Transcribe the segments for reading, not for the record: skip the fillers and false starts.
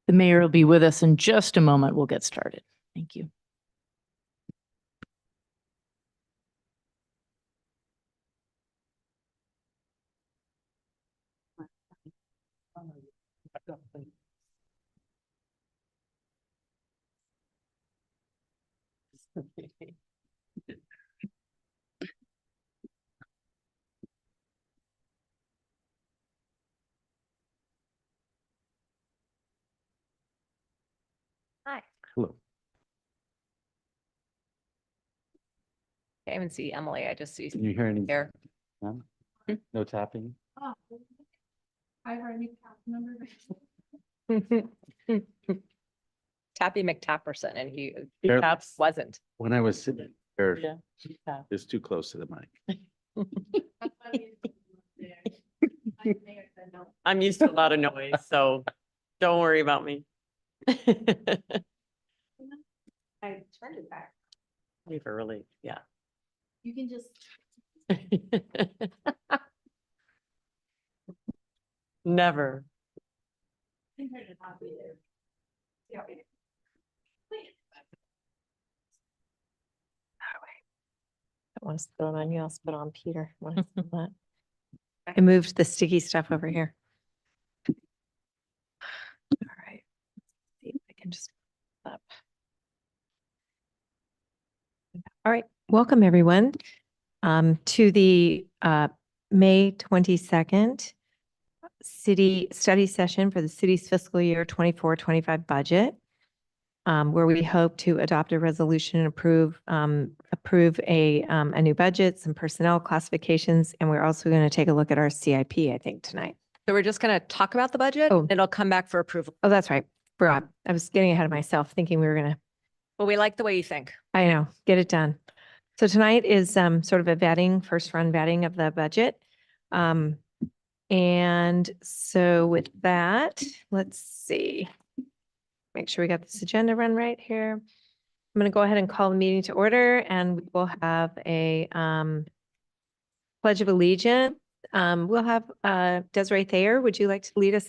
The mayor will be with us in just a moment. We'll get started. Thank you. Hi. Hello. I can't even see Emily. I just see Can you hear any? here. No? No tapping? I heard you member. Tappy McTapperson, and he There- Taps. wasn't. When I was sitting there, Yeah. Taps. it's too close to the mic. I'm used to a lot of noise, so don't worry about me. I turned it back. Leave early, yeah. You can just. Never. Turn it off either. Yeah. I want to spit on you. I'll spit on Peter. when I spit that. I moved the sticky stuff over here. All right. Let's see if I can just up. All right. Welcome, everyone, to the May 22nd city study session for the city's fiscal year 24-25 budget, where we hope to adopt a resolution and approve a new budget, some personnel classifications, and we're also going to take a look at our CIP, I think, tonight. So we're just going to talk about the budget. Oh. And it'll come back for approval. Oh, that's right. Forgot. I was getting ahead of myself, thinking we were going to, But we like the way you think. I know, get it done. So tonight is sort of a first run vetting of the budget. And so with that, let's see. Make sure we got this agenda run right here. I'm going to go ahead and call the meeting to order, and we'll have a Pledge of Allegiance. We'll have Desiree Thayer. Would you like to lead us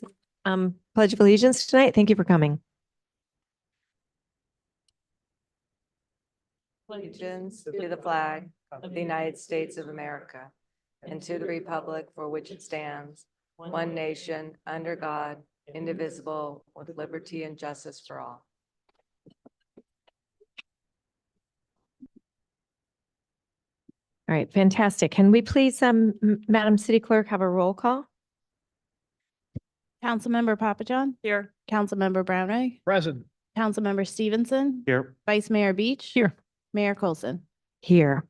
Pledge of Allegiance tonight? Thank you for coming. Allegiance to the flag of the United States of America and to the republic for which it stands, one nation, under God, indivisible, with liberty and justice for all. All right, fantastic. Can we please, Madam City Clerk, have a roll call? Councilmember Papajohn, Here. Councilmember Brownway, Present. Councilmember Stevenson, Here. Vice Mayor Beach. Here. Mayor Coulson. Here.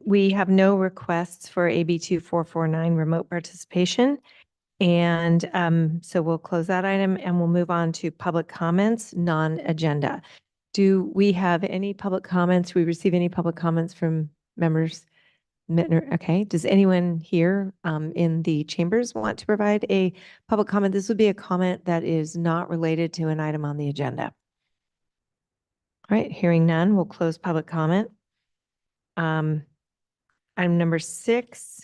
We have no requests for AB 2449 remote participation. And so we'll close that item and we'll move on to public comments, non-agenda. Do we have any public comments? We receive any public comments from members? Okay. Does anyone here in the chambers want to provide a public comment? This would be a comment that is not related to an item on the agenda. All right, hearing none, we'll close public comment. Item number 6.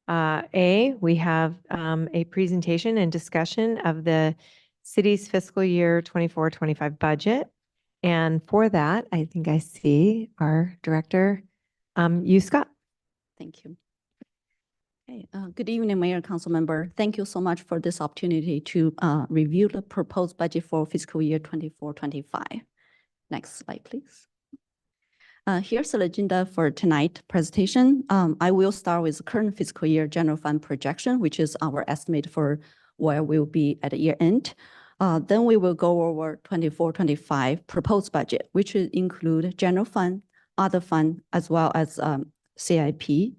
We have a presentation and discussion of the city's fiscal year 24-25 budget. And for that, I think I see our director, Scott. Thank you. Okay, good evening, Mayor, Council Member. Thank you so much for this opportunity to review the proposed budget for fiscal year 24-25. Next slide, please. Here's the agenda for tonight's presentation. I will start with the current fiscal year general fund projection, which is our estimate for where we'll be at the year end. Then we will go over 24-25 proposed budget, which will include general fund, other fund, as well as CIP,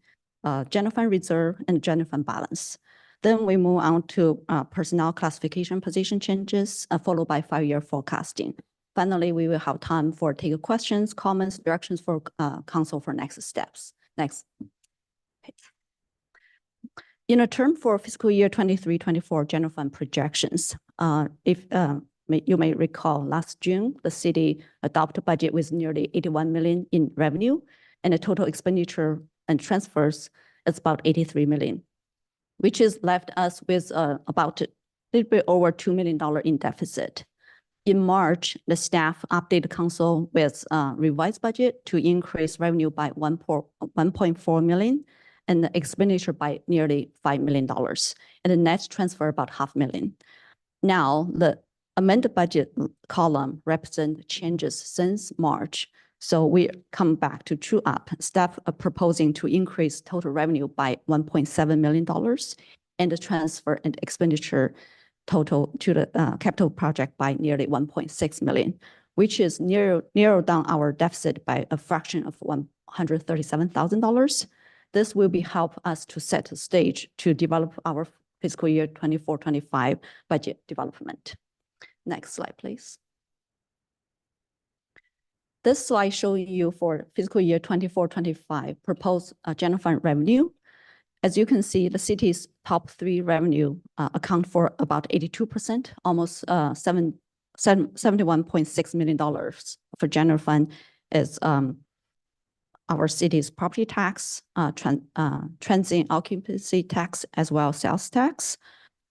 general fund reserve, and general fund balance. Then we move on to personnel classification position changes, followed by 5-year forecasting. Finally, we will have time for take questions, comments, directions for council for next steps. Next. In a term for fiscal year 23-24 general fund projections, you may recall last June, the city adopted a budget with nearly 81 million in revenue, and the total expenditure and transfers is about 83 million, which has left us with about little bit over $2 million in deficit. In March, the staff updated council with revised budget to increase revenue by 1.4 million and the expenditure by nearly $5 million, and the net transfer about $500,000. Now, the amended budget column represents changes since March. So we come back to true up. Staff are proposing to increase total revenue by $1.7 million and the transfer and expenditure total to the capital project by nearly 1.6 million, which is narrow down our deficit by a fraction of $137,000. This will be help us to set the stage to develop our fiscal year 24-25 budget development. Next slide, please. This slide showing you for fiscal year 24-25 proposed general fund revenue. As you can see, the city's top three revenue account for about 82%, almost $71.6 million for general fund is our city's property tax, transient occupancy tax, as well as sales tax.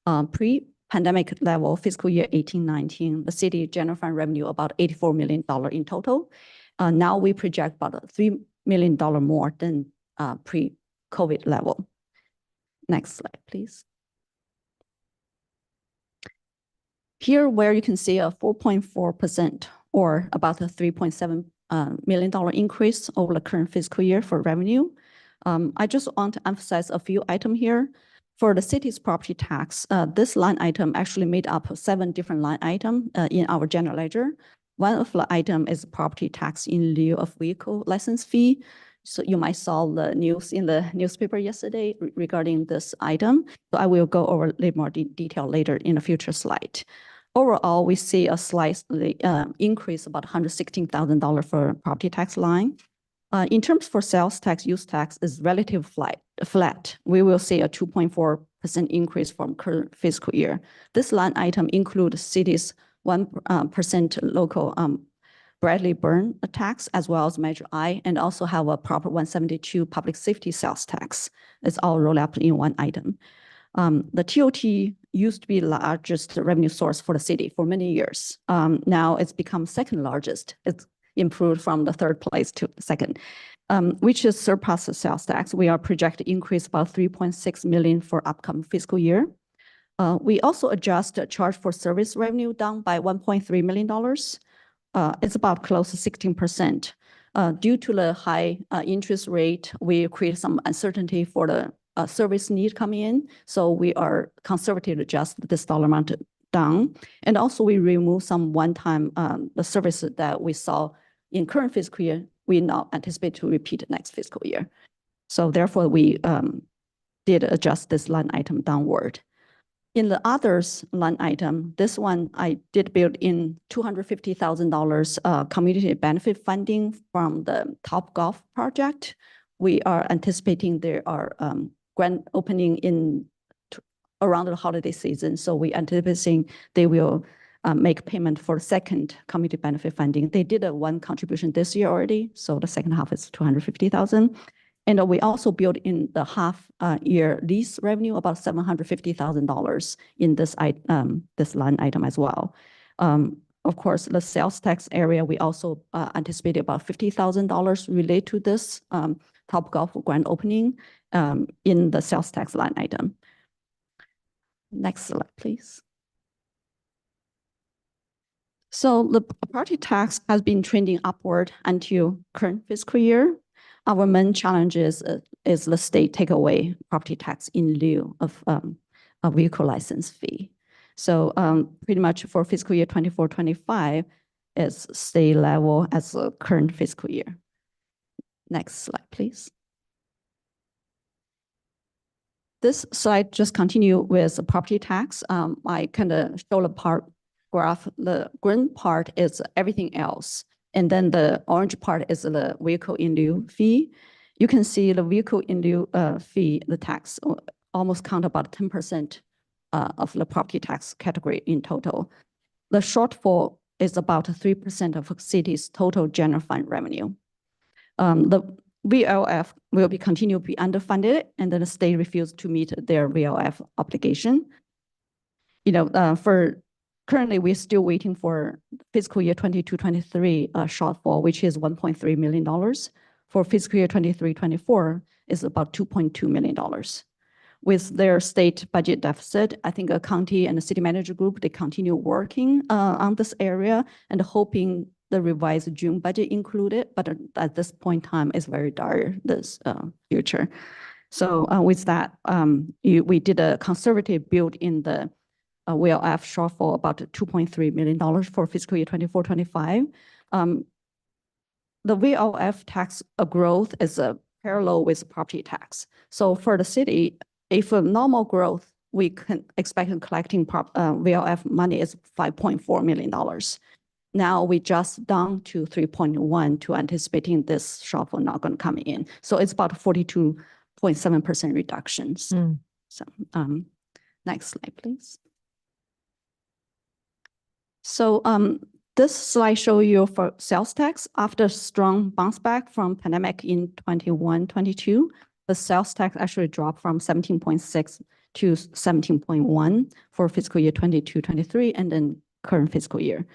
Pre-pandemic level, fiscal year 18-19, the city general fund revenue about $84 million in total. Now we project about $3 million more than pre-COVID level. Next slide, please. Here, where you can see a 4.4% or about a $3.7 million increase over the current fiscal year for revenue. I just want to emphasize a few items here. For the city's property tax, this line item actually made up of 7 different line items in our general ledger. One of the item is property tax in lieu of vehicle license fee. So you might saw the news in the newspaper yesterday regarding this item. So I will go over a little more detail later in a future slide. Overall, we see a slight increase about $116,000 for property tax line. In terms for sales tax, use tax is relatively flat. We will see a 2.4% increase from current fiscal year. This line item includes city's 1% local Bradley Burn tax, as well as Measure I, and also have a Prop 172 public safety sales tax. It's all rolled up in one item. The TOT used to be the largest revenue source for the city for many years. Now it's become second largest. It's improved from the third place to the second, which is surpassed the sales tax. We are projected increase about 3.6 million for upcoming fiscal year. We also adjust the charge for service revenue down by $1.3 million. It's about close to 16%. Due to the high interest rate, we create some uncertainty for the service need coming in. So we are conservative adjust this dollar amount down. And also we remove some one-time the services that we saw in current fiscal year. We now anticipate to repeat next fiscal year. So therefore we did adjust this line item downward. In the others line item, this one I did build in $250,000 community benefit funding from the Topgolf project. We are anticipating there are grand opening in around the holiday season. So we anticipating they will make payment for second community benefit funding. They did a one contribution this year already. So the second half is $250,000. And we also built in the half year lease revenue, about $750,000 in this line item as well. Of course, the sales tax area, we also anticipated about $50,000 related to this Topgolf grand opening in the sales tax line item. Next slide, please. So the property tax has been trending upward until current fiscal year. Our main challenge is the state take away property tax in lieu of a vehicle license fee. So pretty much for fiscal year 24-25 is stay level as the current fiscal year. Next slide, please. This slide just continue with the property tax. I kind of show the part graph. The green part is everything else. And then the orange part is the vehicle in lieu fee. You can see the vehicle in lieu fee, the tax almost count about 10% of the property tax category in total. The shortfall is about 3% of the city's total general fund revenue. The VLF will be continue to be underfunded, and then the state refused to meet their VLF obligation. for currently, we're still waiting for fiscal year 22-23 shortfall, which is $1.3 million. For fiscal year 23-24 is about $2.2 million. With their state budget deficit, I think a county and the city manager group, they continue working on this area and hoping the revised June budget included, but at this point in time, it's very dire, this future. So with that, we did a conservative build in the WLF shortfall about $2.3 million for fiscal year 24-25. The VLF tax growth is parallel with property tax. So for the city, if a normal growth, we can expect collecting VLF money is $5.4 million. Now we just down to 3.1 to anticipating this shortfall not going to come in. So it's about 42.7% reductions. So next slide, please. So this slide show you for sales tax after strong bounce back from pandemic in 21-22, the sales tax actually dropped from 17.6 to 17.1 for fiscal year 22-23 and then current fiscal year.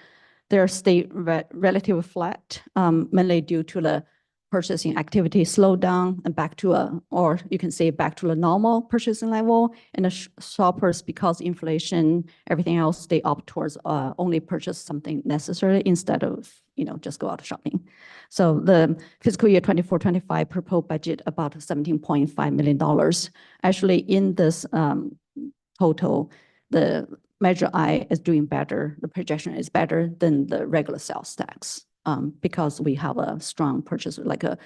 They stayed relatively flat, mainly due to the purchasing activity slowed down and back to or you can say back to the normal purchasing level. And the shoppers, because inflation, everything else, they opt towards only purchase something necessary instead of, just go out shopping. So the fiscal year 24-25 proposed budget about $17.5 million. Actually, in this total, the Measure I is doing better. The projection is better than the regular sales tax because we have a strong purchase, like a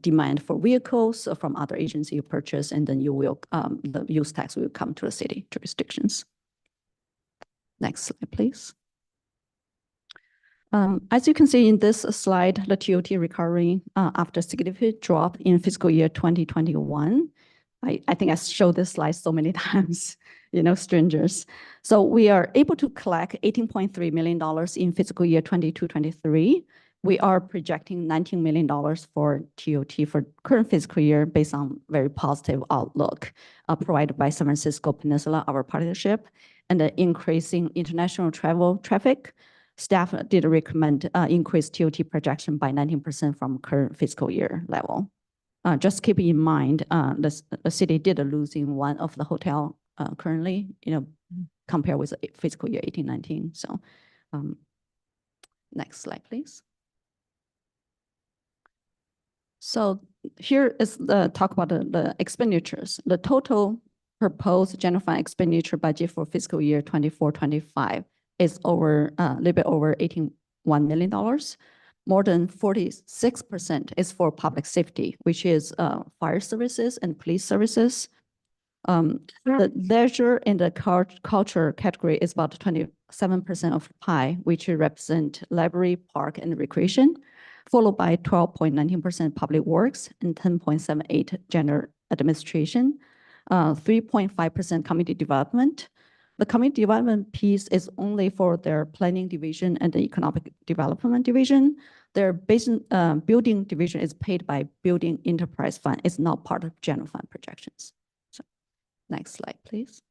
demand for vehicles from other agency purchase, and then the use tax will come to the city jurisdictions. Next slide, please. As you can see in this slide, the TOT recovering after significant drop in fiscal year 2021. I think I showed this slide so many times, strangers. So we are able to collect $18.3 million in fiscal year 22-23. We are projecting $19 million for TOT for current fiscal year based on very positive outlook provided by San Francisco Peninsula, our partnership, and the increasing international travel traffic. Staff did recommend increased TOT projection by 19% from current fiscal year level. Just keep in mind, the city did losing one of the hotel currently, compared with fiscal year 18-19. So next slide, please. So here is the talk about the expenditures. The total proposed general fund expenditure budget for fiscal year 24-25 is over a little bit over $81 million. More than 46% is for public safety, which is fire services and police services. The leisure and the culture category is about 27% of pie, which represent library, park, and recreation, followed by 12.19% public works and 10.78% general administration, 3.5% community development. The community development piece is only for their planning division and the economic development division. Their building division is paid by building enterprise fund. It's not part of general fund projections. So next slide, please.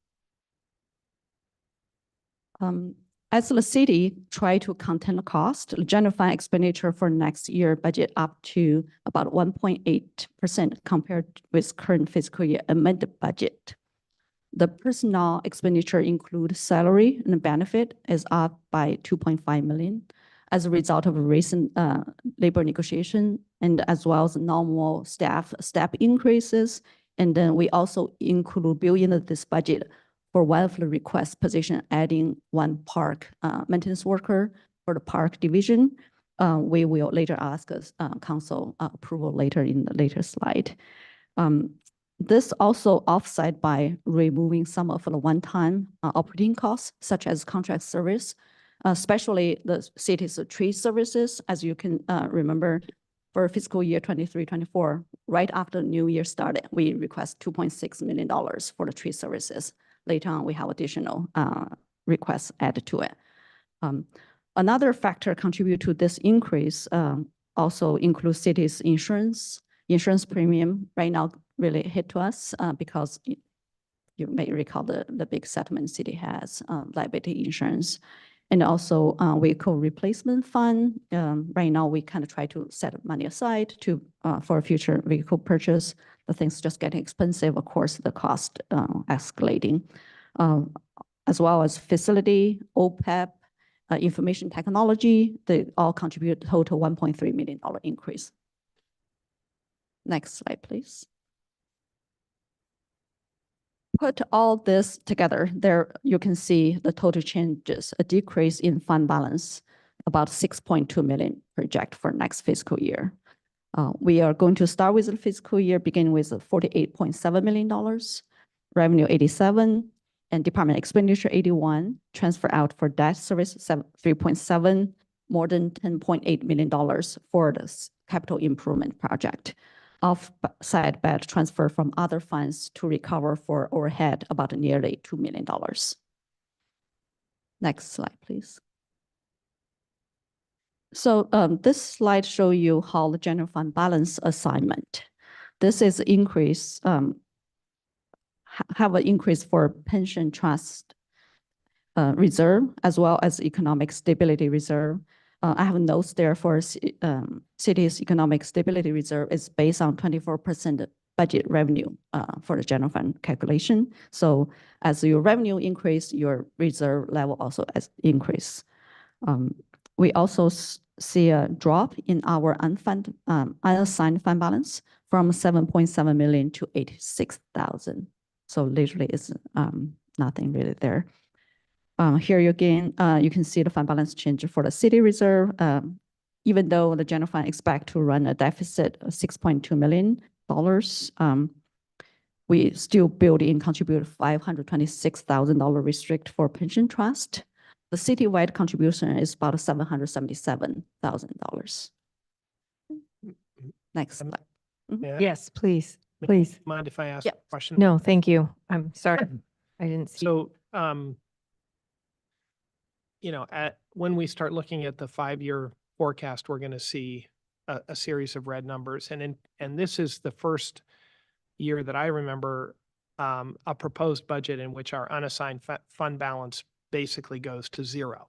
As the city try to contain the cost, the general fund expenditure for next year budget up to about 1.8% compared with current fiscal year amended budget. The personnel expenditure include salary and benefit is up by 2.5 million as a result of a recent labor negotiation and as well as normal staff increases. And then we also include building this budget for one of the request position, adding one park maintenance worker for the park division. We will later ask council approval later in the later slide. This also offset by removing some of the one-time operating costs, such as contract service, especially the city's tree services. As you can remember, for fiscal year 23-24, right after New Year started, we request $2.6 million for the tree services. Later on, we have additional requests added to it. Another factor contribute to this increase also includes city's insurance premium right now really hit to us because you may recall the big settlement city has, liability insurance. And also vehicle replacement fund. Right now, we kind of try to set money aside for a future vehicle purchase. The things just getting expensive, of course, the cost escalating. As well as facility, OPEP, information technology, they all contribute total $1.3 million increase. Next slide, please. Put all this together, there you can see the total changes, a decrease in fund balance, about 6.2 million project for next fiscal year. We are going to start with the fiscal year, beginning with $48.7 million, revenue 87, and department expenditure 81, transfer out for debt service 3.7, more than $10.8 million for the capital improvement project. Offside bed transfer from other funds to recover for overhead about nearly $2 million. Next slide, please. So this slide shows you how the general fund balance assignment. This is increase, have an increase for pension trust reserve as well as economic stability reserve. I have notes there for city's economic stability reserve is based on 24% budget revenue for the general fund calculation. So as your revenue increase, your reserve level also increase. We also see a drop in our unassigned fund balance from 7.7 million to 86,000. So literally it's nothing really there. Here again, you can see the fund balance change for the city reserve. Even though the general fund expect to run a deficit of $6.2 million, we still build in contribute $526,000 restrict for pension trust. The citywide contribution is about $777,000. Next slide. Yeah. Yes, please, please. Mind if I ask Yeah. a question? No, thank you. I'm sorry. I didn't see. So, when we start looking at the 5-year forecast, we're going to see a series of red numbers. And this is the first year that I remember a proposed budget in which our unassigned fund balance basically goes to zero.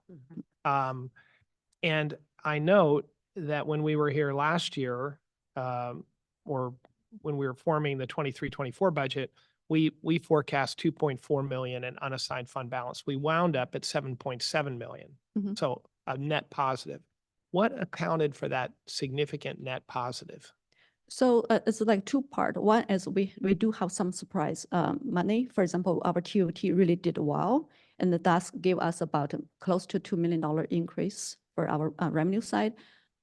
And I note that when we were here last year, or when we were forming the 23-24 budget, we forecast 2.4 million in unassigned fund balance. We wound up at 7.7 million. Mhm. So a net positive. What accounted for that significant net positive? So it's like two part. One is we do have some surprise money. For example, our TOT really did well, and that's gave us about close to $2 million increase for our revenue side,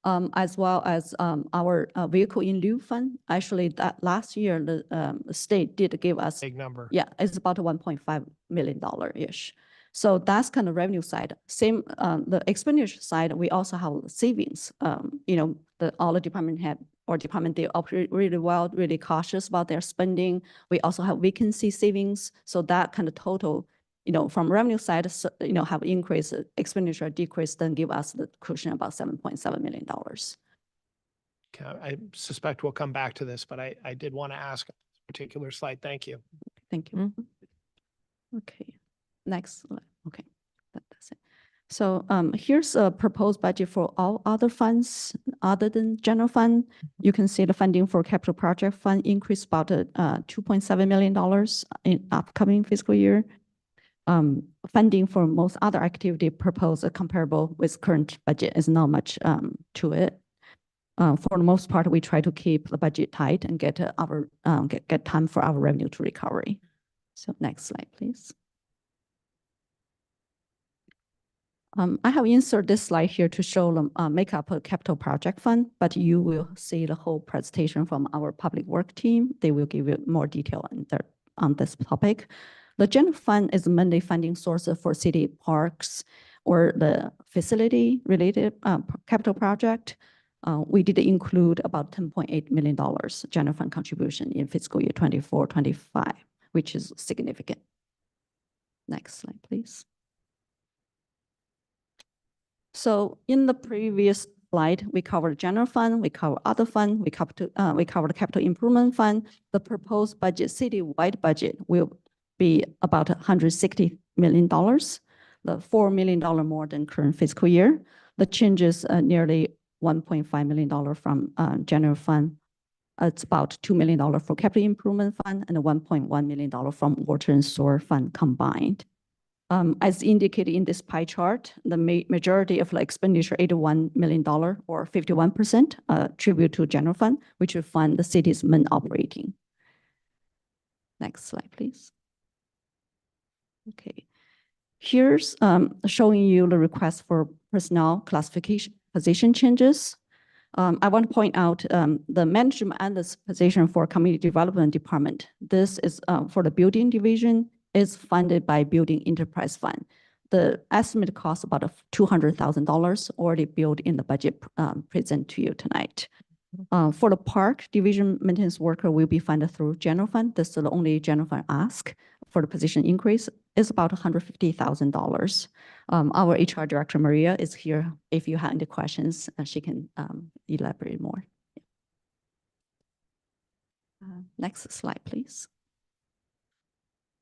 as well as our vehicle in lieu fund. Actually, that last year the state did give us Big number. yeah, it's about $1.5 million ish. So that's kind of revenue side. Same, the expenditure side, we also have savings. All the department head or department, they operate really well, really cautious about their spending. We also have vacancy savings. So that kind of total, from revenue side, have increase, expenditure decrease, then give us the cushion about $7.7 million. Okay, I suspect we'll come back to this, but I did want to ask a particular slide. Thank you. Thank you. Okay, next slide. Okay, that's it. So here's a proposed budget for all other funds other than general fund. You can see the funding for capital project fund increased about $2.7 million in upcoming fiscal year. Funding for most other activity proposed comparable with current budget is not much to it. For the most part, we try to keep the budget tight and get get time for our revenue to recovery. So next slide, please. I have inserted this slide here to show the makeup of capital project fund, but you will see the whole presentation from our public work team. They will give you more detail on this topic. The general fund is mainly funding source for city parks or the facility related capital project. We did include about $10.8 million general fund contribution in fiscal year 24-25, which is significant. Next slide, please. So in the previous slide, we covered general fund, we covered other fund, we covered the capital improvement fund. The proposed budget, citywide budget, will be about $160 million, the $4 million more than current fiscal year. The changes nearly $1.5 million from general fund. It's about $2 million for capital improvement fund and $1.1 million from water and sewer fund combined. As indicated in this pie chart, the majority of the expenditure, $81 million or 51%, attribute to general fund, which will fund the city's main operating. Next slide, please. Okay. Here's showing you the request for personnel classification position changes. I want to point out the management and this position for community development department. This is for the building division is funded by building enterprise fund. The estimated cost about $200,000 already built in the budget present to you tonight. For the park division maintenance worker will be funded through general fund. This is the only general fund ask for the position increase is about $150,000. Our HR director, Maria, is here. If you have any questions, she can elaborate more. Next slide, please.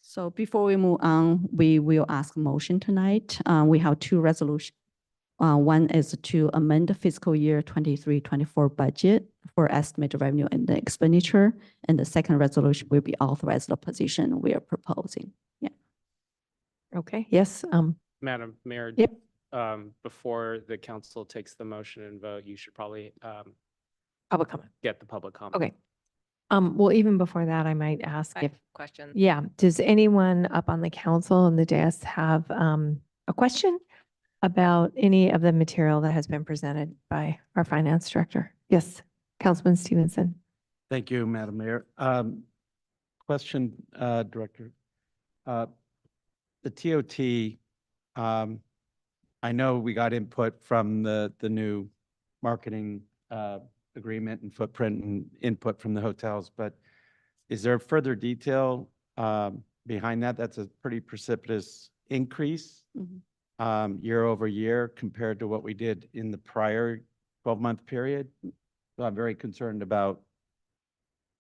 So before we move on, we will ask motion tonight. We have two resolutions. One is to amend the fiscal year 23-24 budget for estimated revenue and the expenditure. And the second resolution will be authorize the position we are proposing. Yeah. Okay, yes, Madam Mayor. Yep. Before the council takes the motion and vote, you should probably public comment. get the public comment. Okay. Well, even before that, I might ask if, Question. yeah, does anyone up on the council and the dais have a question about any of the material that has been presented by our finance director? Yes, Councilman Stevenson. Thank you, Madam Mayor. Question, Director. The TOT, I know we got input from the new marketing agreement and footprint and input from the hotels, but is there further detail behind that? That's a pretty precipitous increase year over year compared to what we did in the prior 12-month period. So I'm very concerned about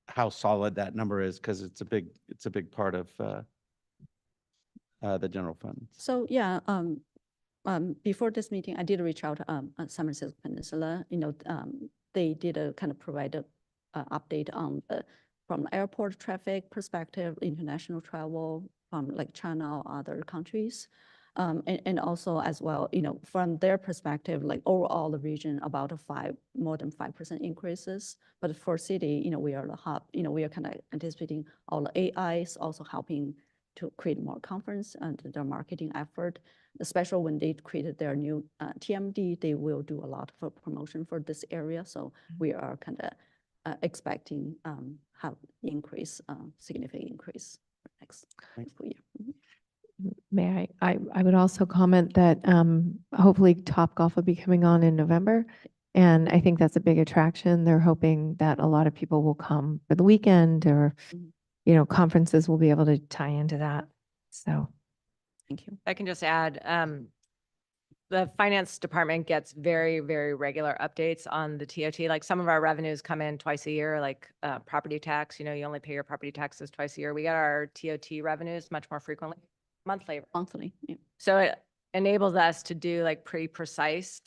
how solid that number is because it's a big part of the general fund. So yeah, before this meeting, I did reach out to San Francisco Peninsula. They did a kind of provide a update on from airport traffic perspective, international travel from like China or other countries. And also as well, from their perspective, like overall the region about more than 5% increases. But for city, we are the hub, we are kind of anticipating all the AIs also helping to create more conference and their marketing effort, especially when they created their new TMD, they will do a lot of promotion for this area. So we are kind of expecting have increase, significant increase next fiscal year. May I would also comment that hopefully Topgolf will be coming on in November. And I think that's a big attraction. They're hoping that a lot of people will come for the weekend or, conferences will be able to tie into that. So. Thank you. I can just add, the finance department gets very, very regular updates on the TOT. Like some of our revenues come in twice a year, like property tax, you only pay your property taxes twice a year. We get our TOT revenues much more frequently, monthly. Yeah. So it enables us to do like pretty precise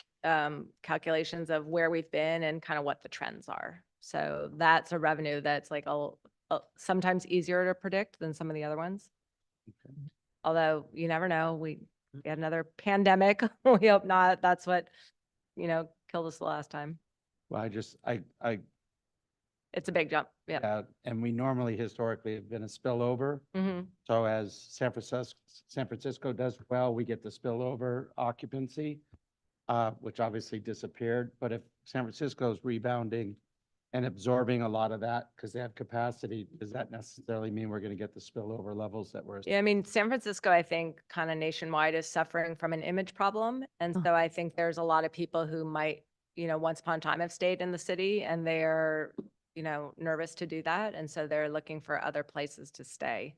calculations of where we've been and kind of what the trends are. So that's a revenue that's like sometimes easier to predict than some of the other ones. Okay. Although you never know, we had another pandemic. We hope not. That's what, killed us the last time. Well, It's a big jump. Yeah. and we normally historically have been a spillover. Mm-hmm. So as San Francisco does well, we get the spillover occupancy, which obviously disappeared. But if San Francisco is rebounding and absorbing a lot of that because they have capacity, does that necessarily mean we're going to get the spillover levels that we're? Yeah, I mean, San Francisco, I think kind of nationwide is suffering from an image problem. And so I think there's a lot of people who might, once upon a time have stayed in the city and they're, nervous to do that. And so they're looking for other places to stay.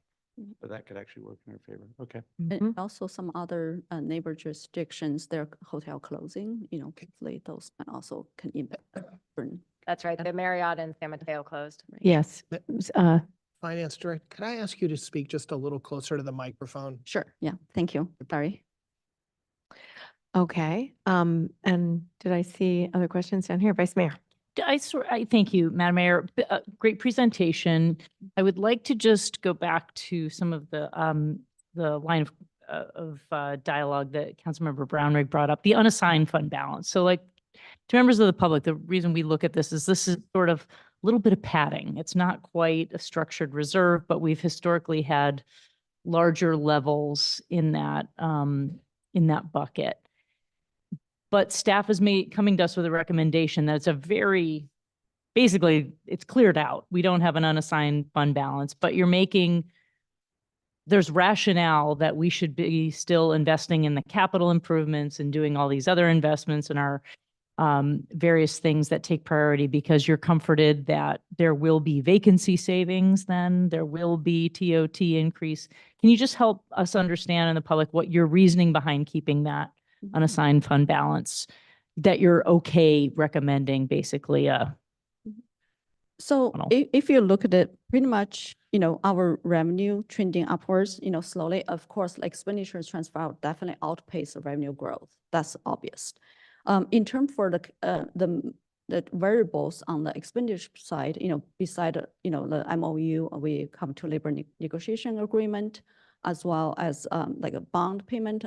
But that could actually work in our favor. Okay. And also some other neighbor jurisdictions, their hotel closing, hopefully those can impact. That's right. The Marriott in San Mateo closed. Yes, Finance Director, could I ask you to speak just a little closer to the microphone? Sure, yeah, thank you, Barry. Okay, and did I see other questions down here? Vice Mayor? I thank you, Madam Mayor. Great presentation. I would like to just go back to some of the line of dialogue that Councilmember Brownrigg brought up, the unassigned fund balance. So like to members of the public, the reason we look at this is sort of a little bit of padding. It's not quite a structured reserve, but we've historically had larger levels in that bucket. But staff is coming to us with a recommendation that it's basically it's cleared out. We don't have an unassigned fund balance, but there's rationale that we should be still investing in the capital improvements and doing all these other investments in our various things that take priority, because you're comforted that there will be vacancy savings, then there will be TOT increase. Can you just help us understand in the public what your reasoning behind keeping that unassigned fund balance, that you're okay recommending basically So Funnel. if you look at it, pretty much, our revenue trending upwards, slowly, of course, like expenditures transfer out definitely outpace the revenue growth. That's obvious. In terms for the variables on the expenditure side, beside, the MOU, we come to labor negotiation agreement, as well as like a bond payment,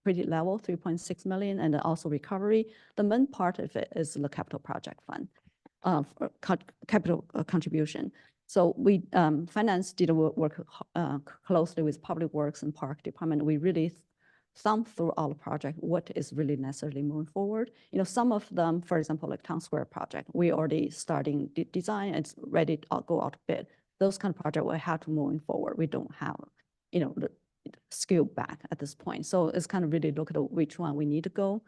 pretty level, 3.6 million, and also recovery. The main part of it is the capital project fund, capital contribution. So we, finance did work closely with Public Works and Park Department. We really thumb through all the project, what is really necessarily moving forward. Some of them, for example, like Town Square project, we already starting design, it's ready to go out bid. Those kind of project we have to moving forward. We don't have, the scale back at this point. So it's kind of really look at which one we need to go,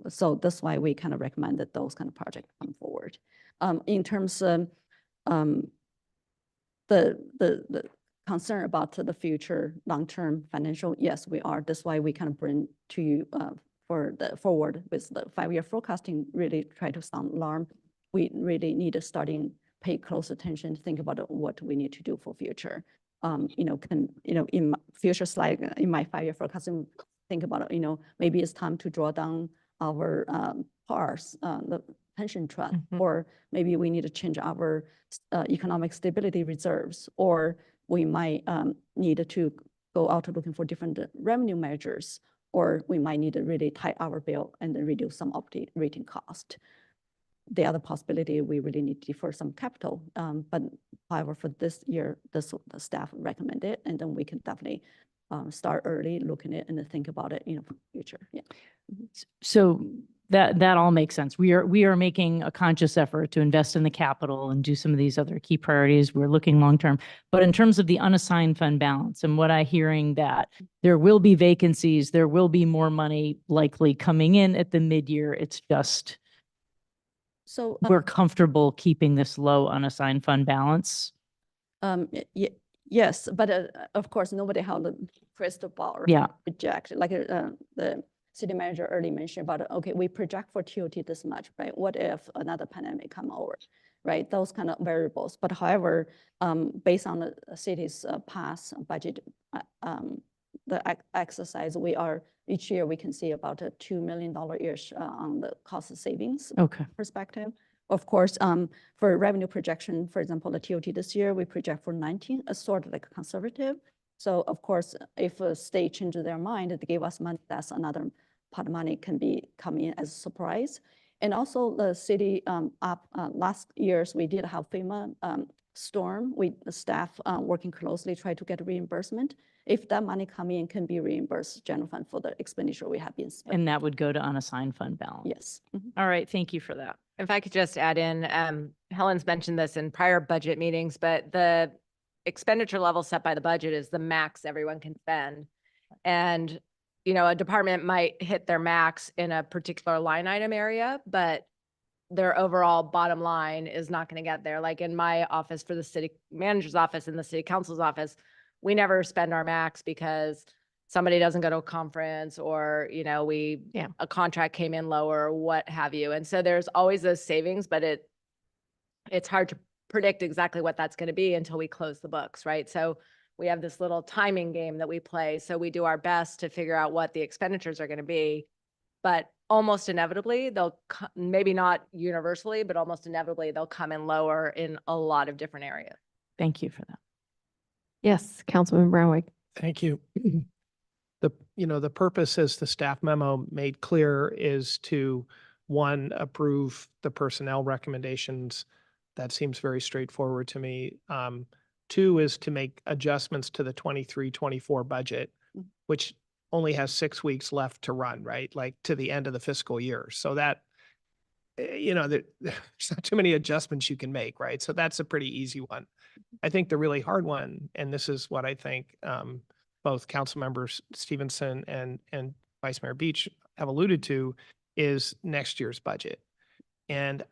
so that's why we kind of recommend that those kind of projects come forward. In terms of the concern about the future long-term financial, yes, we are. That's why we kind of bring to you for the forward with the 5-year forecasting, really try to sound alarm. We really need to pay close attention, think about what we need to do for future. In my future slide, in my 5-year forecasting, think about it, maybe it's time to draw down our PARs, the pension trust, or maybe we need to change our economic stability reserves, or we might need to go out looking for different revenue measures, or we might need to really tighten our bill and then reduce some operating cost. The other possibility, we really need to defer some capital. But however, for this year, the staff recommended, and then we can definitely start early, looking at it and then think about it, for the future. Yeah. So that all makes sense. We are making a conscious effort to invest in the capital and do some of these other key priorities. We're looking long-term, but in terms of the unassigned fund balance and what I'm hearing, that there will be vacancies, there will be more money likely coming in at the mid-year. It's just, So we're comfortable keeping this low unassigned fund balance. yes, but of course, nobody held a crystal ball. Right? Yeah. Project, like the city manager earlier mentioned about, okay, we project for TOT this much, right? What if another pandemic come over, right? Those kind of variables. But however, based on the city's past budget, the exercise, each year we can see about a $2 million-ish on the cost savings perspective. Of course, for revenue projection, for example, the TOT this year, we project for 19, sort of like conservative. So of course, if a state changes their mind, they give us money, that's another part of money can be coming in as a surprise. And also the city, last years, we did have FEMA storm. The staff working closely try to get reimbursement. If that money coming in can be reimbursed general fund for the expenditure we have been spending. And that would go to unassigned fund balance. Yes. All right. Thank you for that. If I could just add in, Helen's mentioned this in prior budget meetings, but the expenditure level set by the budget is the max everyone can spend. And, a department might hit their max in a particular line item area, but their overall bottom line is not going to get there. Like in my office for the city manager's office and the city council's office, we never spend our max because somebody doesn't go to a conference or, a contract came in lower or what have you. And so there's always those savings, but it's hard to predict exactly what that's going to be until we close the books, right? So we have this little timing game that we play. So we do our best to figure out what the expenditures are going to be, but almost inevitably maybe not universally, but almost inevitably they'll come in lower in a lot of different areas. Thank you for that. Yes, Councilman Brownway. Thank you. The purpose, as the staff memo made clear, is to, one, approve the personnel recommendations. That seems very straightforward to me. Two is to make adjustments to the 23-24 budget, which only has 6 weeks left to run, right? Like to the end of the fiscal year. So that, there's not too many adjustments you can make, right? So that's a pretty easy one. I think the really hard one, and this is what I think both council members Stevenson and Vice Mayor Beach have alluded to, is next year's budget. And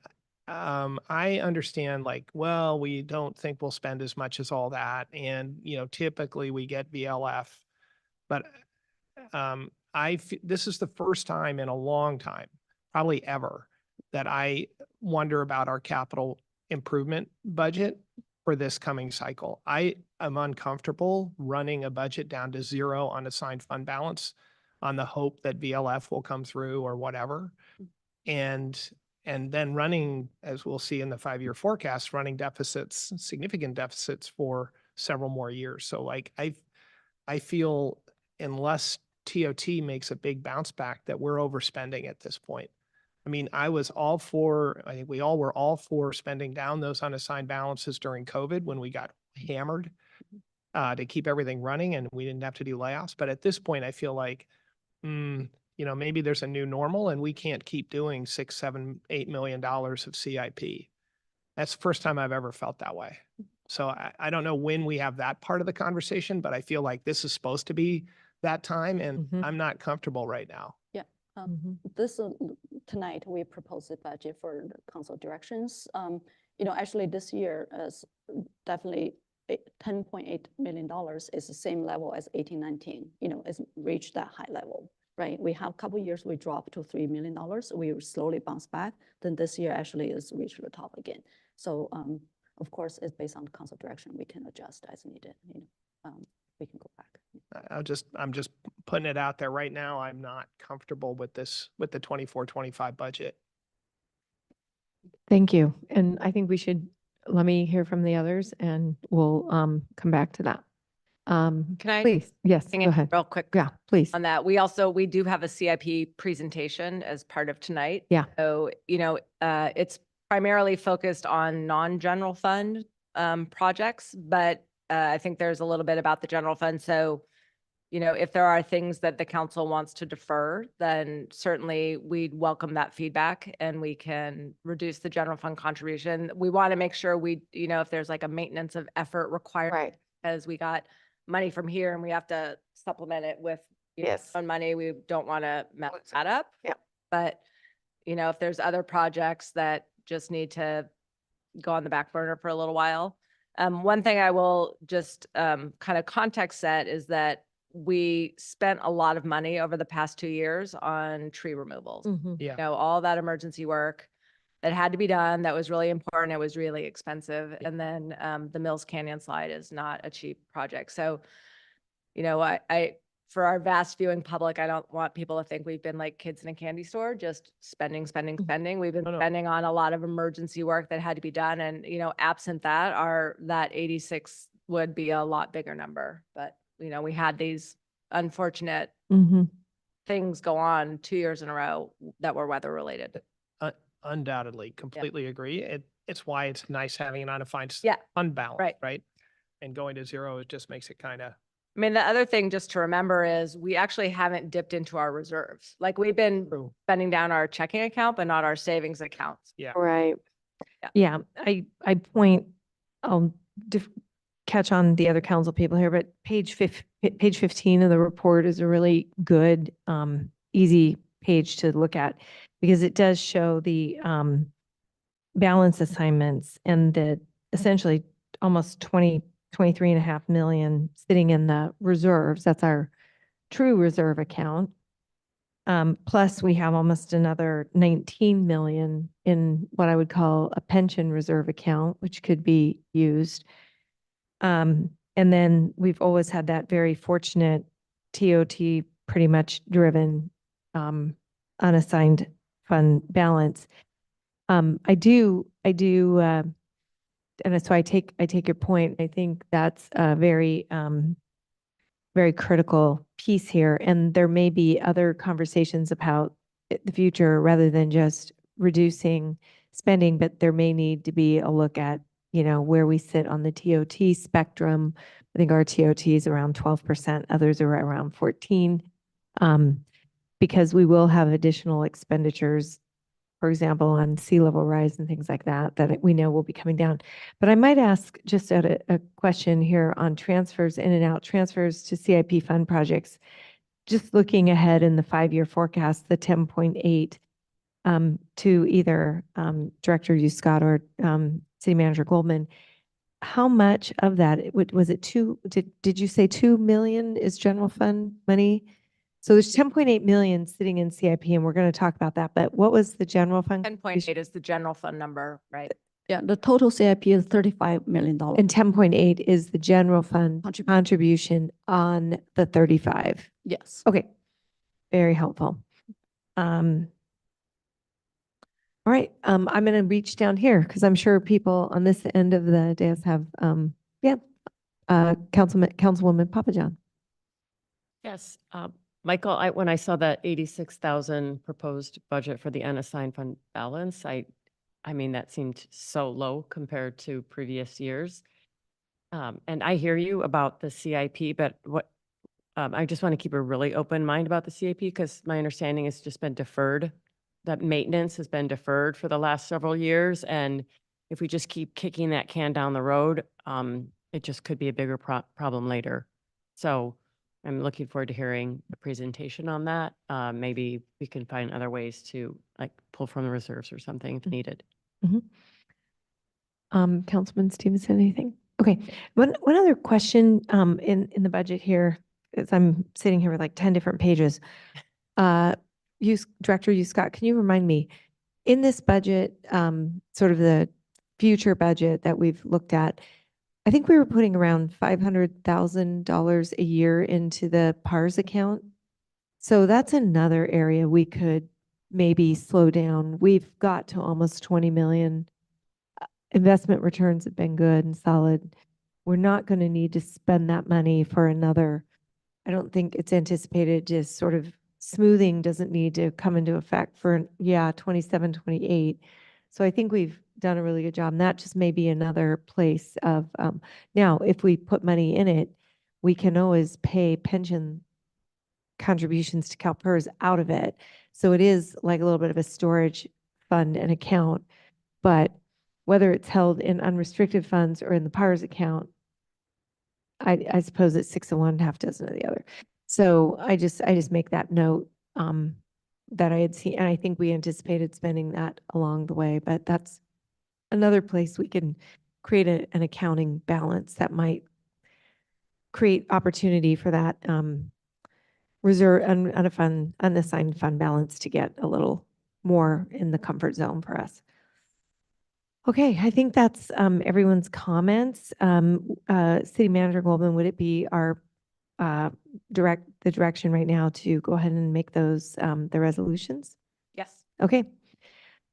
I understand, like, well, we don't think we'll spend as much as all that. And, typically we get VLF, but this is the first time in a long time, probably ever, that I wonder about our capital improvement budget for this coming cycle. I am uncomfortable running a budget down to 0 on assigned fund balance on the hope that VLF will come through or whatever. And then running, as we'll see in the 5-year forecast, running deficits, significant deficits for several more years. So like, I feel unless TOT makes a big bounce back that we're overspending at this point. I mean, I think we all were all for spending down those unassigned balances during COVID when we got hammered to keep everything running and we didn't have to do layoffs. But at this point, I feel like, maybe there's a new normal and we can't keep doing $6, $7, $8 million of CIP. That's the first time I've ever felt that way. So I don't know when we have that part of the conversation, but I feel like this is supposed to be that time and I'm not comfortable right now. Yeah. Tonight we propose a budget for the council directions. Actually this year is definitely $10.8 million is the same level as 18-19. It's reached that high level, right? We have a couple of years we dropped to $3 million. We slowly bounce back. Then this year actually is reached the top again. So of course, it's based on council direction. We can adjust as needed. We can go back. I'm just putting it out there right now. I'm not comfortable with the 24-25 budget. Thank you. And I think let me hear from the others and we'll come back to that. Can I? Please, yes, go ahead. Real quick. Yeah, please. On that, we do have a CIP presentation as part of tonight. Yeah. So, it's primarily focused on non-general fund projects, but I think there's a little bit about the general fund. So, if there are things that the council wants to defer, then certainly we'd welcome that feedback and we can reduce the general fund contribution. We want to make sure if there's like a maintenance of effort required, Right. as we got money from here and we have to supplement it with own money, we don't want to mess that up. Yeah. But, if there's other projects that just need to go on the back burner for a little while. One thing I will just kind of context set is that we spent a lot of money over the past 2 years on tree removals. Yeah. All that emergency work that had to be done, that was really important. It was really expensive. And then the Mills Canyon slide is not a cheap project. So, I for our vast viewing public, I don't want people to think we've been like kids in a candy store, just spending. We've been spending on a lot of emergency work that had to be done. And, absent that, that 86 would be a lot bigger number. But, we had these unfortunate things go on 2 years in a row that were weather related. Undoubtedly, completely agree. It's why it's nice having an unassigned fund balance, right? And going to 0, it just makes it kind of. I mean, the other thing just to remember is we actually haven't dipped into our reserves. Like we've been spending down our checking account, but not our savings accounts. Yeah. Right. Yeah. I'll catch on the other council people here, but page 15 of the report is a really good, easy page to look at because it does show the balance assignments and that essentially almost 23.5 million sitting in the reserves. That's our true reserve account. Plus, we have almost another 19 million in what I would call a pension reserve account, which could be used. And then we've always had that very fortunate TOT pretty much driven unassigned fund balance. I do, and so I take your point. I think that's a very, very critical piece here. And there may be other conversations about the future rather than just reducing spending, but there may need to be a look at, where we sit on the TOT spectrum. I think our TOT is around 12%, others are around 14. Because we will have additional expenditures, for example, on sea level rise and things like that, that we know will be coming down. But I might ask just a question here on transfers in and out, transfers to CIP fund projects. Just looking ahead in the 5-year forecast, the 10.8 to either Director Scott or City Manager Goldman, how much of that, was it did you say 2 million is general fund money? So there's 10.8 million sitting in CIP, and we're going to talk about that. But what was the general fund? 10.8 is the general fund number, right? Yeah, the total CIP is $35 million. And 10.8 is the general fund contribution on the 35. Yes. Okay, very helpful. All right, I'm going to reach down here because I'm sure people on this end of the dais have, Councilwoman Papajohn. Yes, Michael, when I saw that 86,000 proposed budget for the unassigned fund balance, I mean, that seemed so low compared to previous years. And I hear you about the CIP, but I just want to keep a really open mind about the CIP because my understanding has just been deferred. That maintenance has been deferred for the last several years. And if we just keep kicking that can down the road, it just could be a bigger problem later. So I'm looking forward to hearing a presentation on that. Maybe we can find other ways to pull from the reserves or something if needed. Councilman Stevenson, anything? Okay, one other question in the budget here, as I'm sitting here with like 10 different pages. Director Scott, can you remind me, in this budget, sort of the future budget that we've looked at, I think we were putting around $500,000 a year into the PARS account. So that's another area we could maybe slow down. We've got to almost 20 million. Investment returns have been good and solid. We're not going to need to spend that money for another. I don't think it's anticipated, just sort of smoothing doesn't need to come into effect for, 27, 28. So I think we've done a really good job. And that just may be another place of, now, if we put money in it, we can always pay pension contributions to CalPERS out of it. So it is like a little bit of a storage fund and account, but whether it's held in unrestricted funds or in the PARS account, I suppose it's 6 of one, half dozen of the other. So I just make that note that I had seen, and I think we anticipated spending that along the way, but that's another place we can create an accounting balance that might create opportunity for that reserve unassigned fund balance to get a little more in the comfort zone for us. Okay, I think that's everyone's comments. City Manager Goldman, would it be our the direction right now to go ahead and make those the resolutions? Yes. Okay.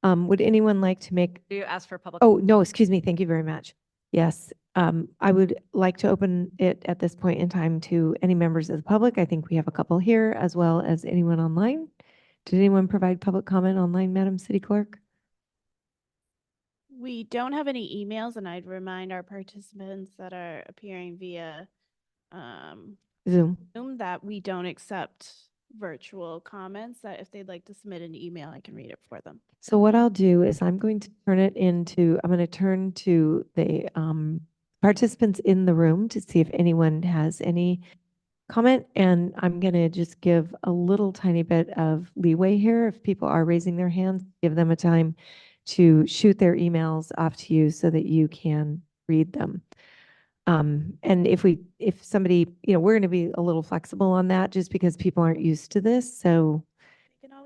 Would anyone like to make? Do you ask for public? Oh, no, excuse me. Thank you very much. Yes. I would like to open it at this point in time to any members of the public. I think we have a couple here, as well as anyone online. Did anyone provide public comment online, Madam City Clerk? We don't have any emails, and I'd remind our participants that are appearing via Zoom that we don't accept virtual comments, that if they'd like to submit an email, I can read it for them. So what I'll do is I'm going to turn to the participants in the room to see if anyone has any comment. And I'm going to just give a little tiny bit of leeway here. If people are raising their hands, give them a time to shoot their emails off to you so that you can read them. And if somebody, we're going to be a little flexible on that just because people aren't used to this. So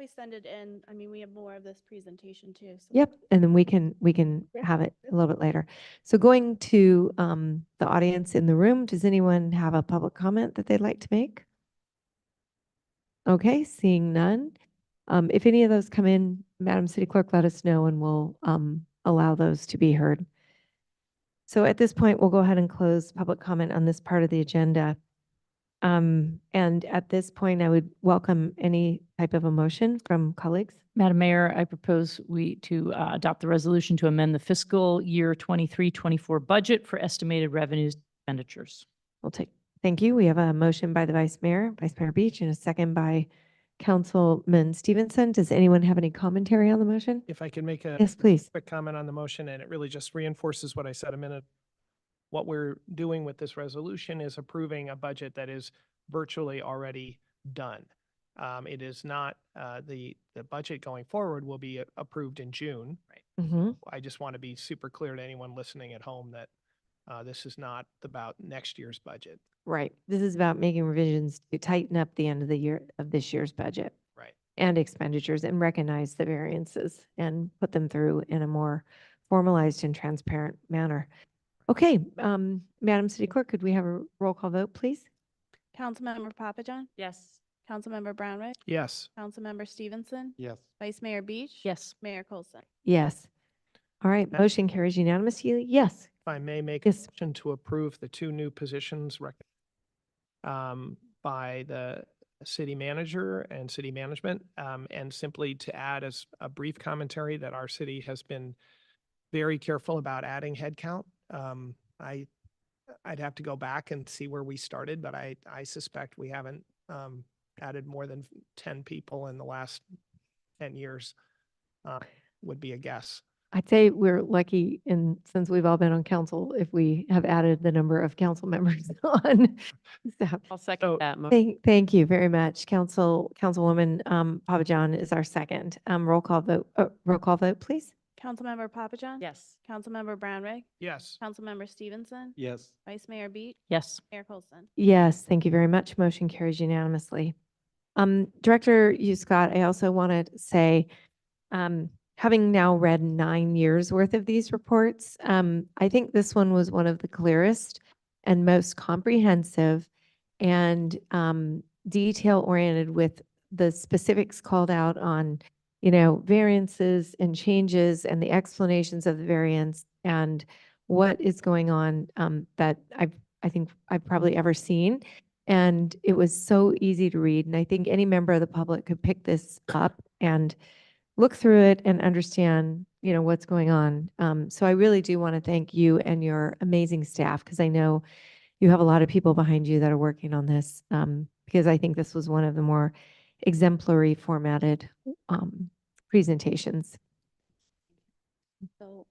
we send it in? I mean, we have more of this presentation too. So Yep, and then we can have it a little bit later. So going to the audience in the room, does anyone have a public comment that they'd like to make? Okay, seeing none. If any of those come in, Madam City Clerk, let us know and we'll allow those to be heard. So at this point, we'll go ahead and close public comment on this part of the agenda. And at this point, I would welcome any type of a motion from colleagues. Madam Mayor, I propose we to adopt the resolution to amend the fiscal year 23-24 budget for estimated revenues and expenditures. Thank you. We have a motion by the Vice Mayor Beach, and a second by Councilman Stevenson. Does anyone have any commentary on the motion? If I could make a Yes, please. quick comment on the motion, and it really just reinforces what I said a minute. What we're doing with this resolution is approving a budget that is virtually already done. It is not, the budget going forward will be approved in June. Right. Mhm. I just want to be super clear to anyone listening at home that this is not about next year's budget. Right. This is about making revisions to tighten up the end of the year of this year's budget. Right. And expenditures, and recognize the variances and put them through in a more formalized and transparent manner. Okay, Madam City Clerk, could we have a roll call vote, please? Councilmember Papajohn, Yes. Councilmember Brownrigg, Yes. Councilmember Stevenson, Yes. Vice Mayor Beach. Yes. Mayor Coulson. Yes. All right, Okay. motion carries unanimously. Yes. If I may make a Yes. motion to approve the two new positions by the city manager and city management, and simply to add as a brief commentary that our city has been very careful about adding headcount. I'd have to go back and see where we started, but I suspect we haven't added more than 10 people in the last 10 years, would be a guess. I'd say we're lucky since we've all been on council, if we have added the number of council members on staff. I'll second So- that. motion. Thank you very much. Councilwoman Papajohn is our second. Roll call vote, please. Councilmember Papajohn. Yes. Councilmember Brownrigg, Yes. Councilmember Stevenson, Yes. Vice Mayor Beach. Yes. Mayor Coulson. Yes, thank you very much. Motion carries unanimously. Director Scott, I also want to say, having now read 9 years worth of these reports, I think this one was one of the clearest and most comprehensive and detail-oriented, with the specifics called out on, variances and changes and the explanations of the variance and what is going on, that I think I've probably ever seen. And it was so easy to read. And I think any member of the public could pick this up and look through it and understand, what's going on. So I really do want to thank you and your amazing staff, because I know you have a lot of people behind you that are working on this, because I think this was one of the more exemplary formatted presentations. So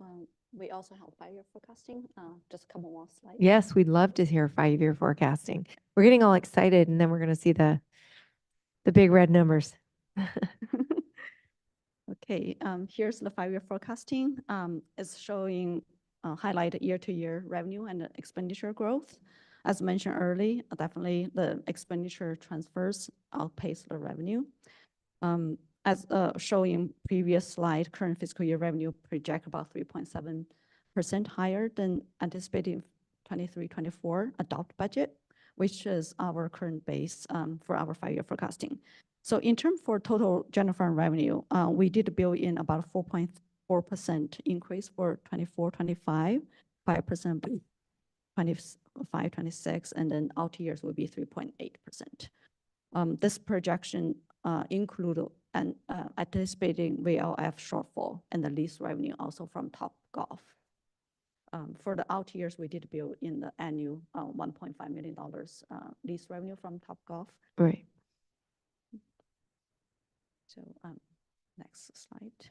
we also have 5-year forecasting, just a couple more slides. Yes, we'd love to hear 5-year forecasting. We're getting all excited, and then we're going to see the big red numbers. Okay, here's the 5-year forecasting. It's showing highlighted year-to-year revenue and expenditure growth. As mentioned early, definitely the expenditure transfers outpace the revenue. As showing previous slide, current fiscal year revenue project about 3.7% higher than anticipated 23-24 adopt budget, which is our current base for our 5-year forecasting. So in terms for total general fund revenue, we did build in about 4.4% increase for 24-25, 5% 25-26, and then out years will be 3.8%. This projection include an anticipating VLF shortfall and the lease revenue also from Topgolf. For the out years, we did build in the annual $1.5 million lease revenue from Topgolf. Right. So next slide.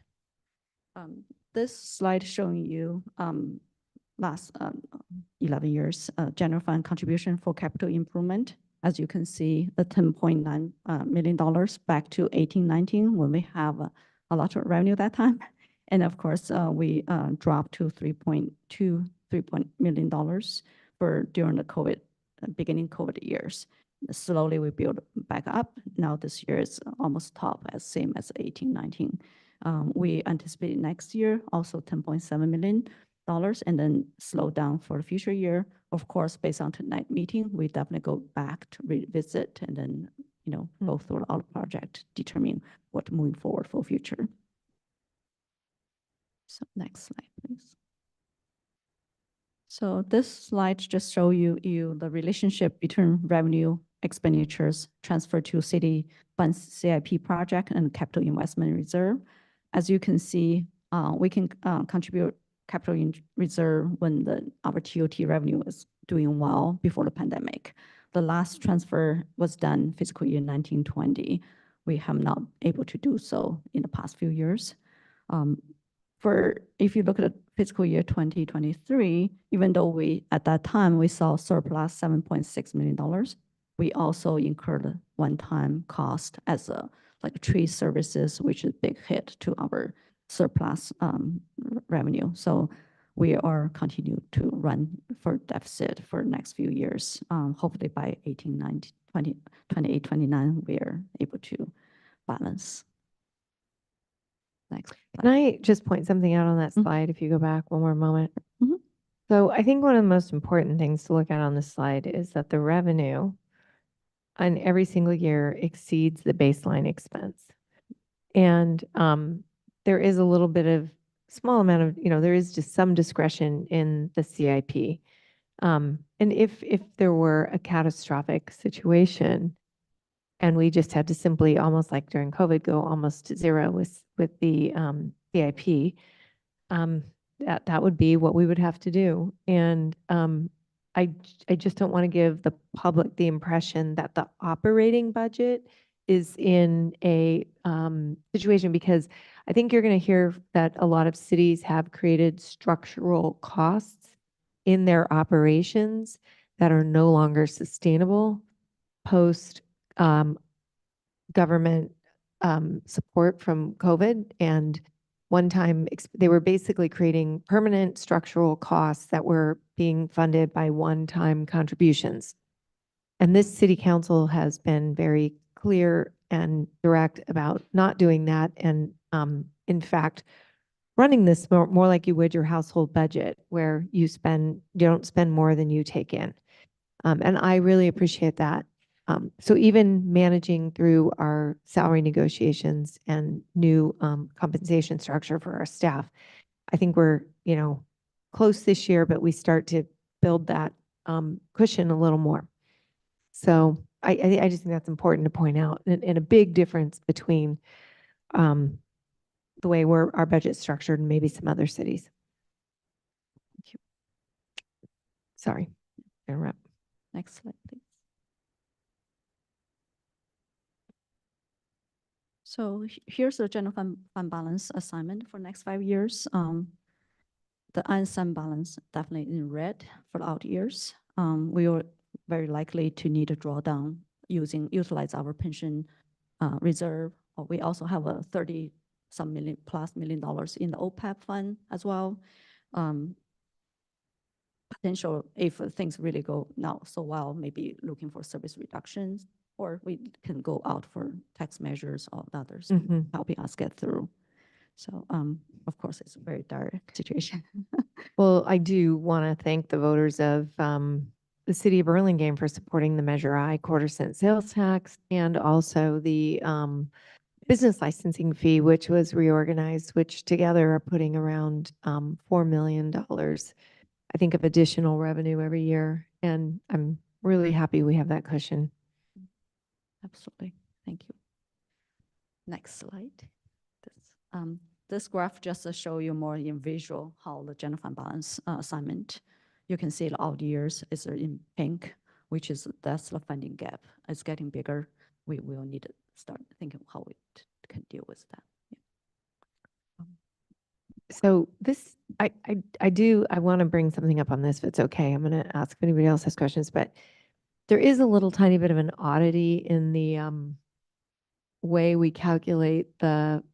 This slide showing you last 11 years general fund contribution for capital improvement. As you can see, the $10.9 million back to 18-19 when we have a lot of revenue that time. And of course, we dropped to $3 million for during the beginning COVID years. Slowly we build back up. Now this year is almost top as same as 18, 19. We anticipate next year also $10.7 million and then slow down for the future year. Of course, based on tonight meeting, we definitely go back to revisit and then, go through all project, determine what moving forward for future. So next slide, please. So this slide just show you the relationship between revenue, expenditures, transfer to city funds CIP project and capital investment reserve. As you can see, we can contribute capital reserve when our TOT revenue is doing well before the pandemic. The last transfer was done fiscal year 1920. We have not able to do so in the past few years. If you look at fiscal year 2023, even though at that time we saw surplus $7.6 million, we also incurred a one-time cost as like tree services, which is a big hit to our surplus revenue. So we are continue to run for deficit for the next few years. Hopefully by 18, 19, 20, 28, 29, we are able to balance. Next. Can I just point something out on that slide if you go back one more moment? So I think one of the most important things to look at on this slide is that the revenue on every single year exceeds the baseline expense. And there is a little bit of small amount of, there is just some discretion in the CIP. And if there were a catastrophic situation and we just had to simply, almost like during COVID, go almost to zero with the CIP, that would be what we would have to do. And I just don't want to give the public the impression that the operating budget is in a situation, because I think you're going to hear that a lot of cities have created structural costs in their operations that are no longer sustainable post government support from COVID. And one time they were basically creating permanent structural costs that were being funded by one-time contributions. And this city council has been very clear and direct about not doing that. And in fact, running this more like you would your household budget, where you don't spend more than you take in. And I really appreciate that. So even managing through our salary negotiations and new compensation structure for our staff, I think we're, close this year, but we start to build that cushion a little more. So I just think that's important to point out, and a big difference between the way our budget's structured and maybe some other cities. Thank you. Sorry, interrupt. Next slide, please. So here's the general fund balance assignment for next 5 years. The unassigned balance definitely in red for the out years. We are very likely to need a drawdown utilize our pension reserve. We also have a 30-some million plus $1 million in the OPEB fund as well. Potential if things really go not so well, maybe looking for service reductions, or we can go out for tax measures or others helping us get through. So, of course, it's a very dire situation. Well, I do want to thank the voters of the city of Burlingame for supporting the Measure I quarter-cent sales tax, and also the business licensing fee, which was reorganized, which together are putting around $4 million, I think, of additional revenue every year. And I'm really happy we have that cushion. Absolutely. Thank you. Next slide. This graph just to show you more in visual how the general fund balance assignment. You can see the odd years is in pink, that's the funding gap. It's getting bigger. We will need to start thinking how we can deal with that. Yeah. So this, I want to bring something up on this, if it's okay. I'm going to ask if anybody else has questions, but there is a little tiny bit of an oddity in the way we calculate the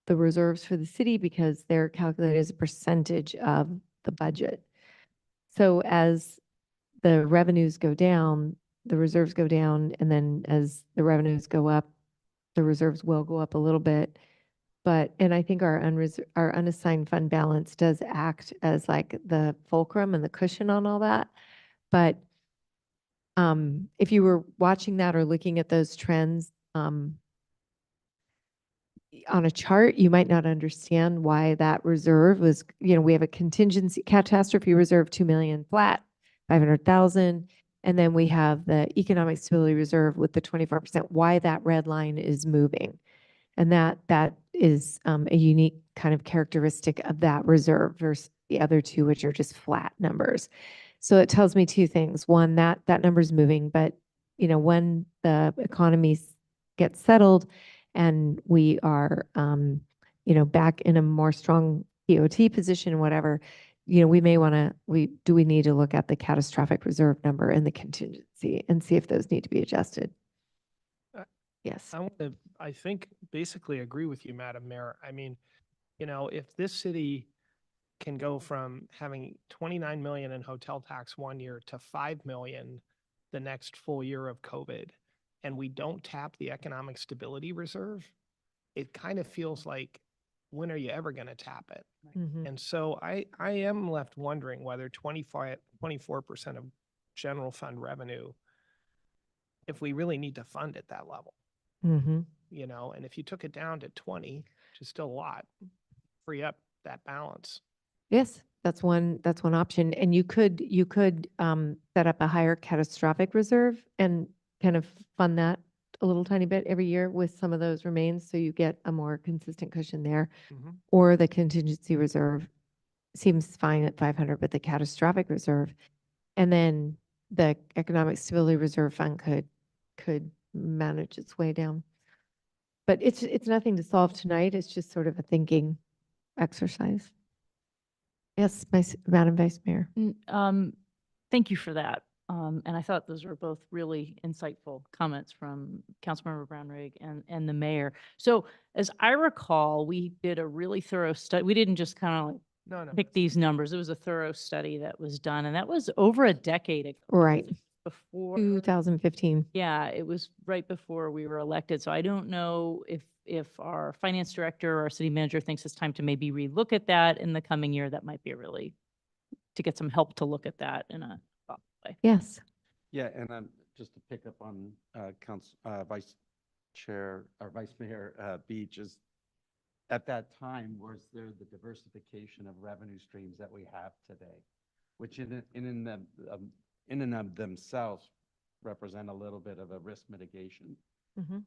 reserves for the city, because they're calculated as a percentage of the budget. So as the revenues go down, the reserves go down, and then as the revenues go up, the reserves will go up a little bit. But, and I think our our unassigned fund balance does act as like the fulcrum and the cushion on all that. But if you were watching that or looking at those trends, on a chart, you might not understand why that reserve was, we have a contingency catastrophe reserve, 2 million flat, 500,000. And then we have the economic stability reserve with the 24%, why that red line is moving. And that is a unique kind of characteristic of that reserve versus the other two, which are just flat numbers. So it tells me two things. One, that number's moving, but when the economy gets settled and we are, back in a more strong POT position, whatever, we may want to, we need to look at the catastrophic reserve number and the contingency and see if those need to be adjusted. Yes. I think, basically agree with you, Madam Mayor. I mean, if this city can go from having 29 million in hotel tax one year to 5 million the next full year of COVID, and we don't tap the economic stability reserve, it kind of feels like, when are you ever going to tap it? Mhm. And so I am left wondering whether 24% of general fund revenue, if we really need to fund at that level. Mhm. And if you took it down to 20, which is still a lot, free up that balance. Yes, that's one option. And you could set up a higher catastrophic reserve and kind of fund that a little tiny bit every year with some of those remains, so you get a more consistent cushion there. Mhm. Or the contingency reserve seems fine at 500, but the catastrophic reserve, and then the economic stability reserve fund could manage its way down. But it's nothing to solve tonight. It's just sort of a thinking exercise. Yes, Madam Vice Mayor. Thank you for that. And I thought those were both really insightful comments from Councilmember Brownrigg and the mayor. So as I recall, we did a really thorough study. We didn't just kind of No. pick these numbers. It was a thorough study that was done, and that was over a decade ago. Right. Before 2015. Yeah, it was right before we were elected. So I don't know if our finance director or our city manager thinks it's time to maybe relook at that in the coming year. That might be to get some help to look at that in a thoughtful way. Yes. Yeah, and just to pick up on Vice Chair or Vice Mayor Beach, is at that time, was there the diversification of revenue streams that we have today, which in and of themselves represent a little bit of a risk mitigation. Mm-hmm.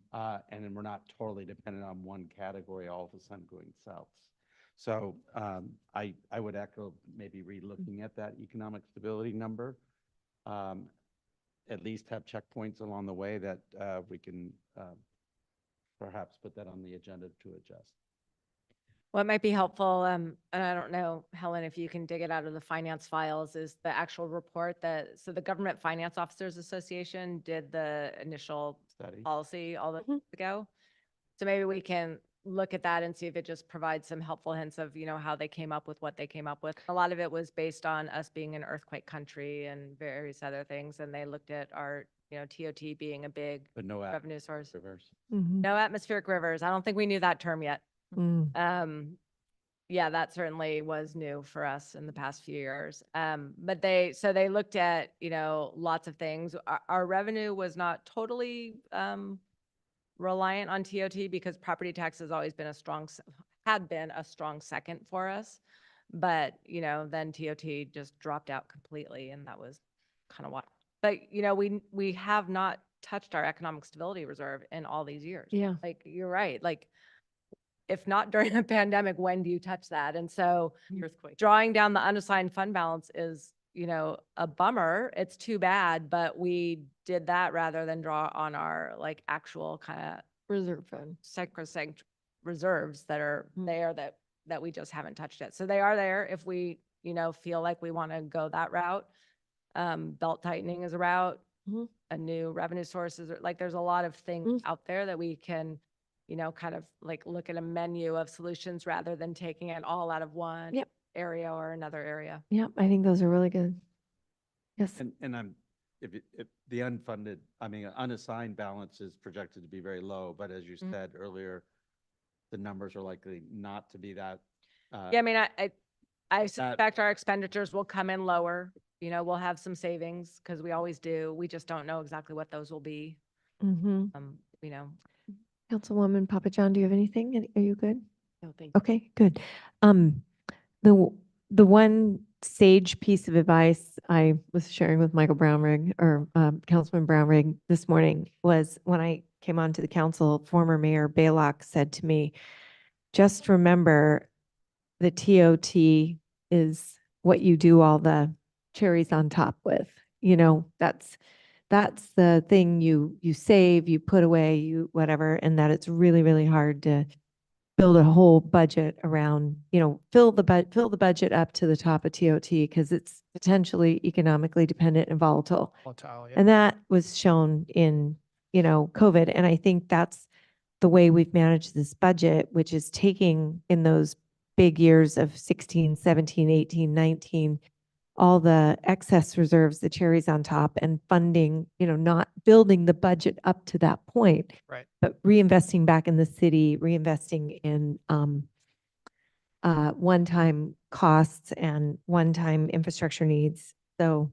And then we're not totally dependent on one category all of a sudden going south. So I would echo maybe re-looking at that economic stability number. At least have checkpoints along the way that we can perhaps put that on the agenda to adjust. What might be helpful, and I don't know, Helen, if you can dig it out of the finance files, is the actual report so the Government Finance Officers Association did the initial Study. policy all the years ago. So maybe we can look at that and see if it just provides some helpful hints of, how they came up with what they came up with. A lot of it was based on us being an earthquake country and various other things. And they looked at our, TOT being a big But no revenue source. Reverse. Mm-hmm. No atmospheric rivers. I don't think we knew that term yet. Mm. Yeah, that certainly was new for us in the past few years. But they looked at, lots of things. Our revenue was not totally reliant on TOT because property tax has always been had been a strong second for us. But, then TOT just dropped out completely, and that was kind of wild. But, we have not touched our economic stability reserve in all these years. Yeah. Like, you're right. Like, if not during a pandemic, when do you touch that? And so Earthquake. drawing down the unassigned fund balance is, a bummer. It's too bad, but we did that rather than draw on our actual kind of Reserve fund. sacrosanct reserves that are there that we just haven't touched yet. So they are there if we, feel like we want to go that route. Belt tightening is a route. Mhm. A new revenue source is there's a lot of things out there that we can, kind of look at a menu of solutions rather than taking it all out of one Yep. area or another area. Yeah, I think those are really good. Yes. And if the unfunded, I mean, unassigned balance is projected to be very low, but as you Mm. said earlier, the numbers are likely not to be that. Yeah, I mean, I suspect our expenditures will come in lower. You know, we'll have some savings because we always do. We just don't know exactly what those will be. Mm-hmm. You know, Councilwoman Papa John, do you have anything? Are you good? No, thank you. Okay, good. The the one sage piece of advice I was sharing with Michael Brownrigg or Councilman Brownrigg this morning was when I came onto the council, former Mayor Baylock said to me, just remember the TOT is what you do all the cherries on top with. You know, that's the thing you save, you put away, you whatever, and that it's really, really hard to build a whole budget around, you know, fill the budget up to the top of TOT because it's potentially economically dependent and volatile. Volatile, yeah. And that was shown in, you know, COVID. And I think that's the way we've managed this budget, which is taking in those big years of 16, 17, 18, 19, all the excess reserves, the cherries on top, and funding, you know, not building the budget up to that point, Right. but reinvesting back in the city, reinvesting in one-time costs and one-time infrastructure needs. So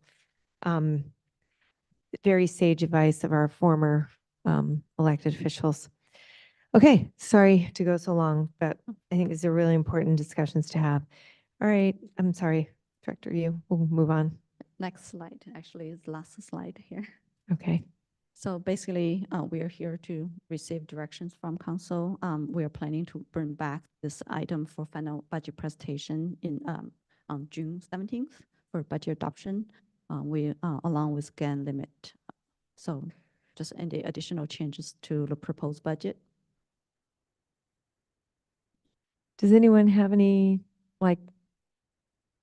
very sage advice of our former elected officials. Okay, sorry to go so long, but I think these are really important discussions to have. All right, I'm sorry, Director, we'll move on. Next slide, actually, is the last slide here. Okay. So basically, we are here to receive directions from council. We are planning to bring back this item for final budget presentation on June 17th for budget adoption. Along with GAN limit. So just any additional changes to the proposed budget. Does anyone have any, like,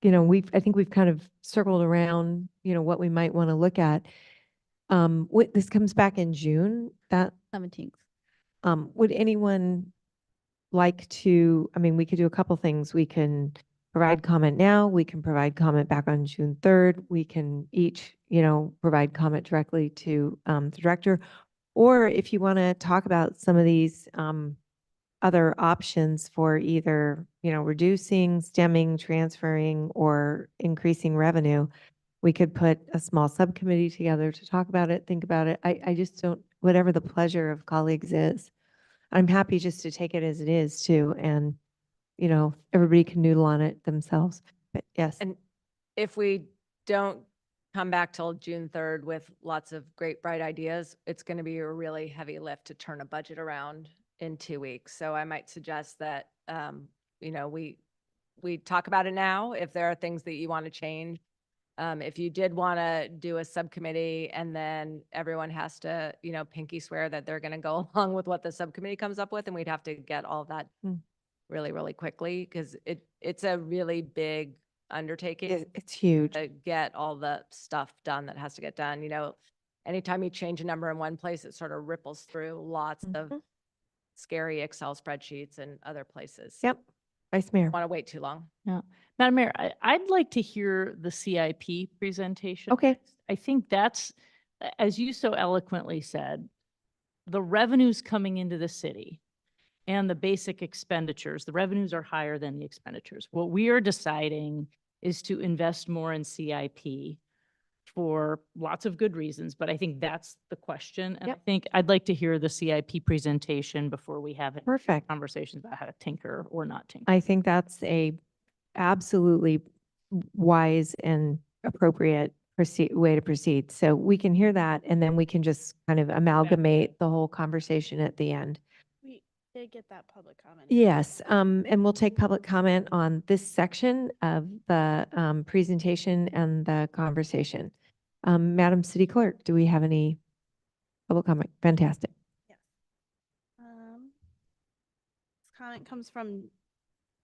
you know, I think we've kind of circled around, you know, what we might want to look at. This comes back in June, that 17th. Would anyone like to, I mean, we could do a couple things. We can provide comment now. We can provide comment back on June 3rd. We can each, you know, provide comment directly to the director. Or if you want to talk about some of these other options for either, you know, reducing, stemming, transferring, or increasing revenue, we could put a small subcommittee together to talk about it, think about it. I just don't, whatever the pleasure of colleagues is. I'm happy just to take it as it is too. And, you know, everybody can noodle on it themselves. But yes. and if we don't come back till June 3rd with lots of great, bright ideas, it's going to be a really heavy lift to turn a budget around in 2 weeks. So I might suggest that, you know, we talk about it now. If there are things that you want to change, if you did want to do a subcommittee and then everyone has to, you know, pinky swear that they're going to go along with what the subcommittee comes up with, and we'd have to get all of that really, really quickly because it's a really big undertaking. It's huge. To get all the stuff done that has to get done. You know, anytime you change a number in one place, it sort of ripples through lots of scary Excel spreadsheets and other places. Yep. Vice Mayor. Want to wait too long. Yeah. Madam Mayor, I'd like to hear the CIP presentation. Okay. I think that's, as you so eloquently said, the revenues coming into the city and the basic expenditures, the revenues are higher than the expenditures. What we are deciding is to invest more in CIP for lots of good reasons, but I think that's the question. And I think I'd like to hear the CIP presentation before we have any Perfect. conversations about how to tinker or not tinker. I think that's a absolutely wise and appropriate way to proceed. So we can hear that, and then we can just kind of amalgamate the whole conversation at the end. We did get that public comment. Yes, and we'll take public comment on this section of the presentation and the conversation. Madam City Clerk, do we have any public comment? Fantastic. Yes. This comment comes from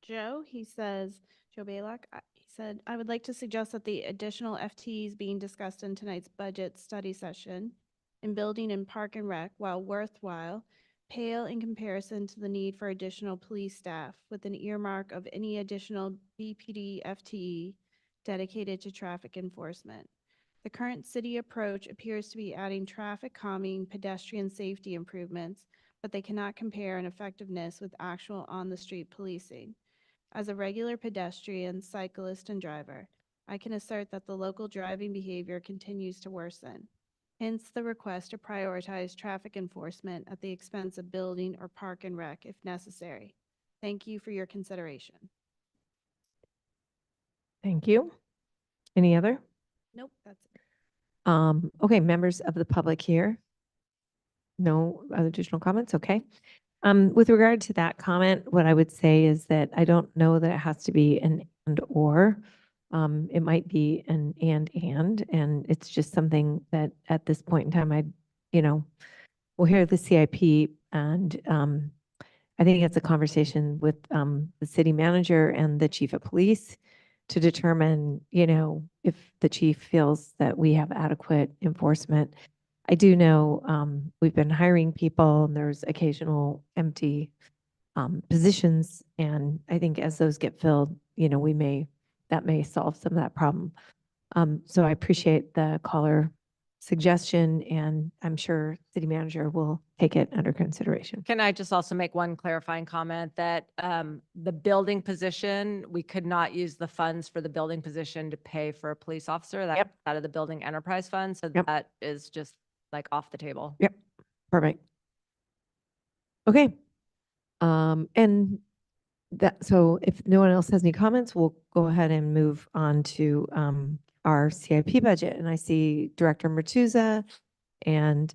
Joe. He says, Joe Baylock, he said, I would like to suggest that the additional FTEs being discussed in tonight's budget study session in building and park and rec, while worthwhile, pale in comparison to the need for additional police staff with an earmark of any additional BPD FTE dedicated to traffic enforcement. The current city approach appears to be adding traffic calming, pedestrian safety improvements, but they cannot compare in effectiveness with actual on-the-street policing. As a regular pedestrian, cyclist, and driver, I can assert that the local driving behavior continues to worsen. Hence the request to prioritize traffic enforcement at the expense of building or park and rec if necessary. Thank you for your consideration. Thank you. Any other? Nope, that's it. Okay, members of the public here? No other additional comments? Okay. With regard to that comment, what I would say is that I don't know that it has to be an and or. It might be an and it's just something that at this point in time, we'll hear the CIP and I think it's a conversation with the city manager and the chief of police to determine, if the chief feels that we have adequate enforcement. I do know we've been hiring people and there's occasional empty positions. And I think as those get filled, that may solve some of that problem. So I appreciate the caller suggestion and I'm sure city manager will take it under consideration. Can I just also make one clarifying comment that the building position, we could not use the funds for the building position to pay for a police officer. That's Yep. out of the building enterprise fund. So Yep. that is just like off the table. Yep, perfect. Okay. And so if no one else has any comments, we'll go ahead and move on to our CIP budget. And I see Director Murtuza and,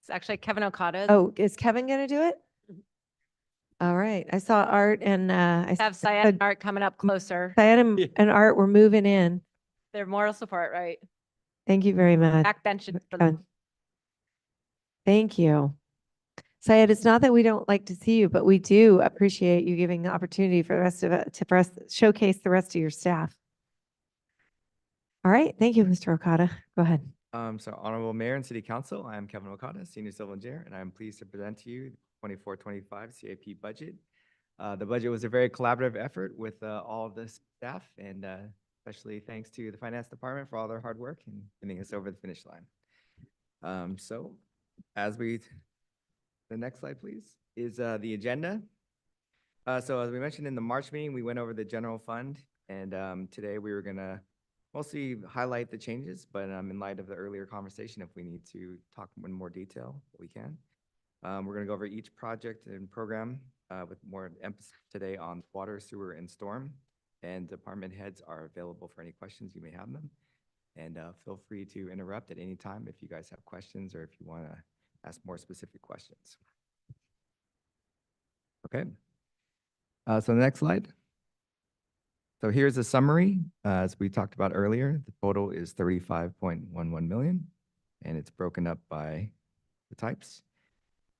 It's actually Kevin Okada. oh, is Kevin going to do it? All right. I saw Art and I Have Syed and Art coming up closer. Syed and Art were moving in. Their moral support, right? Thank you very much. Backbench. Kevin. Thank you. Syed, it's not that we don't like to see you, but we do appreciate you giving the opportunity for the rest of it for us to showcase the rest of your staff. All right. Thank you, Mr. Okada. Go ahead. So Honorable Mayor and City Council, I am Kevin Okada, Senior Civil Engineer, and I'm pleased to present to you the 24-25 CIP budget. The budget was a very collaborative effort with all of the staff, and especially thanks to the Finance Department for all their hard work and getting us over the finish line. The next slide, please, is the agenda. So as we mentioned in the March meeting, we went over the general fund, and today we were going to mostly highlight the changes, but in light of the earlier conversation, if we need to talk in more detail, we can. We're going to go over each project and program with more emphasis today on water, sewer, and storm. And department heads are available for any questions you may have them. And feel free to interrupt at any time if you guys have questions or if you want to ask more specific questions. Okay. So the next slide. So here's a summary. As we talked about earlier, the total is 35.11 million, and it's broken up by the types.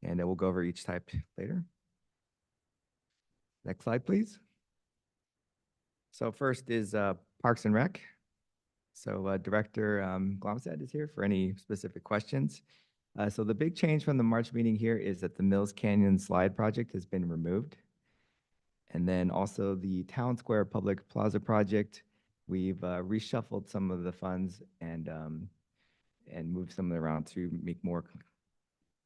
And we'll go over each type later. Next slide, please. So first is Parks and Rec. So Director Glomstad is here for any specific questions. So the big change from the March meeting here is that the Mills Canyon Slide project has been removed. And then also the Town Square Public Plaza project, we've reshuffled some of the funds and moved some of them around to make more,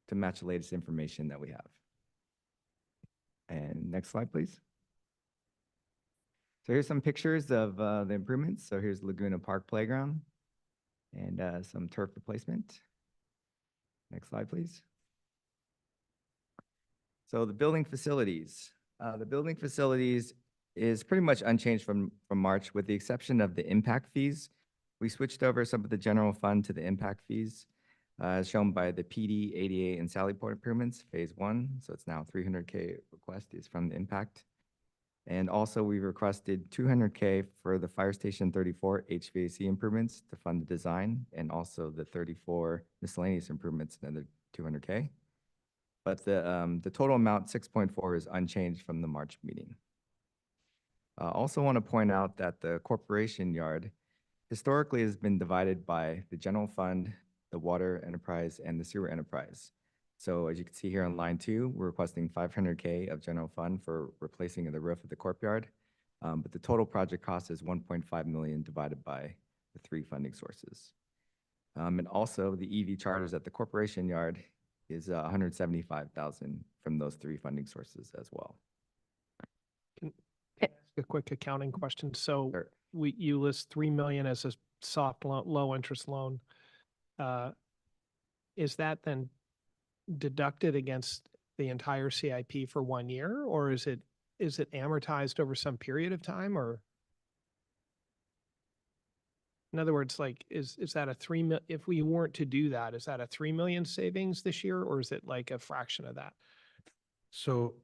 to match the latest information that we have. And next slide, please. So here's some pictures of the improvements. So here's Laguna Park Playground and some turf replacement. Next slide, please. So the building facilities. The building facilities is pretty much unchanged from March, with the exception of the impact fees. We switched over some of the general fund to the impact fees, as shown by the PD, ADA, and Sally Port improvements, phase 1. So it's now 300K request is from the impact. And also we requested 200K for the Fire Station 34 HVAC improvements to fund the design, and also the 34 miscellaneous improvements, another 200K. But the total amount, 6.4, is unchanged from the March meeting. Also want to point out that the corporation yard historically has been divided by the general fund, the water enterprise, and the sewer enterprise. So as you can see here on line 2, we're requesting 500K of general fund for replacing the roof of the courtyard. But the total project cost is 1.5 million divided by the the three funding sources. And also the EV chargers at the corporation yard is 175,000 from those three funding sources as well. A quick accounting question. So Sure. you list 3 million as a soft loan, low interest loan. Is that then deducted against the entire CIP for 1 year, or is it amortized over some period of time, or? In other words, like, is that a 3 mil, if we weren't to do that, is that a 3 million savings this year, or is it like a fraction of that? So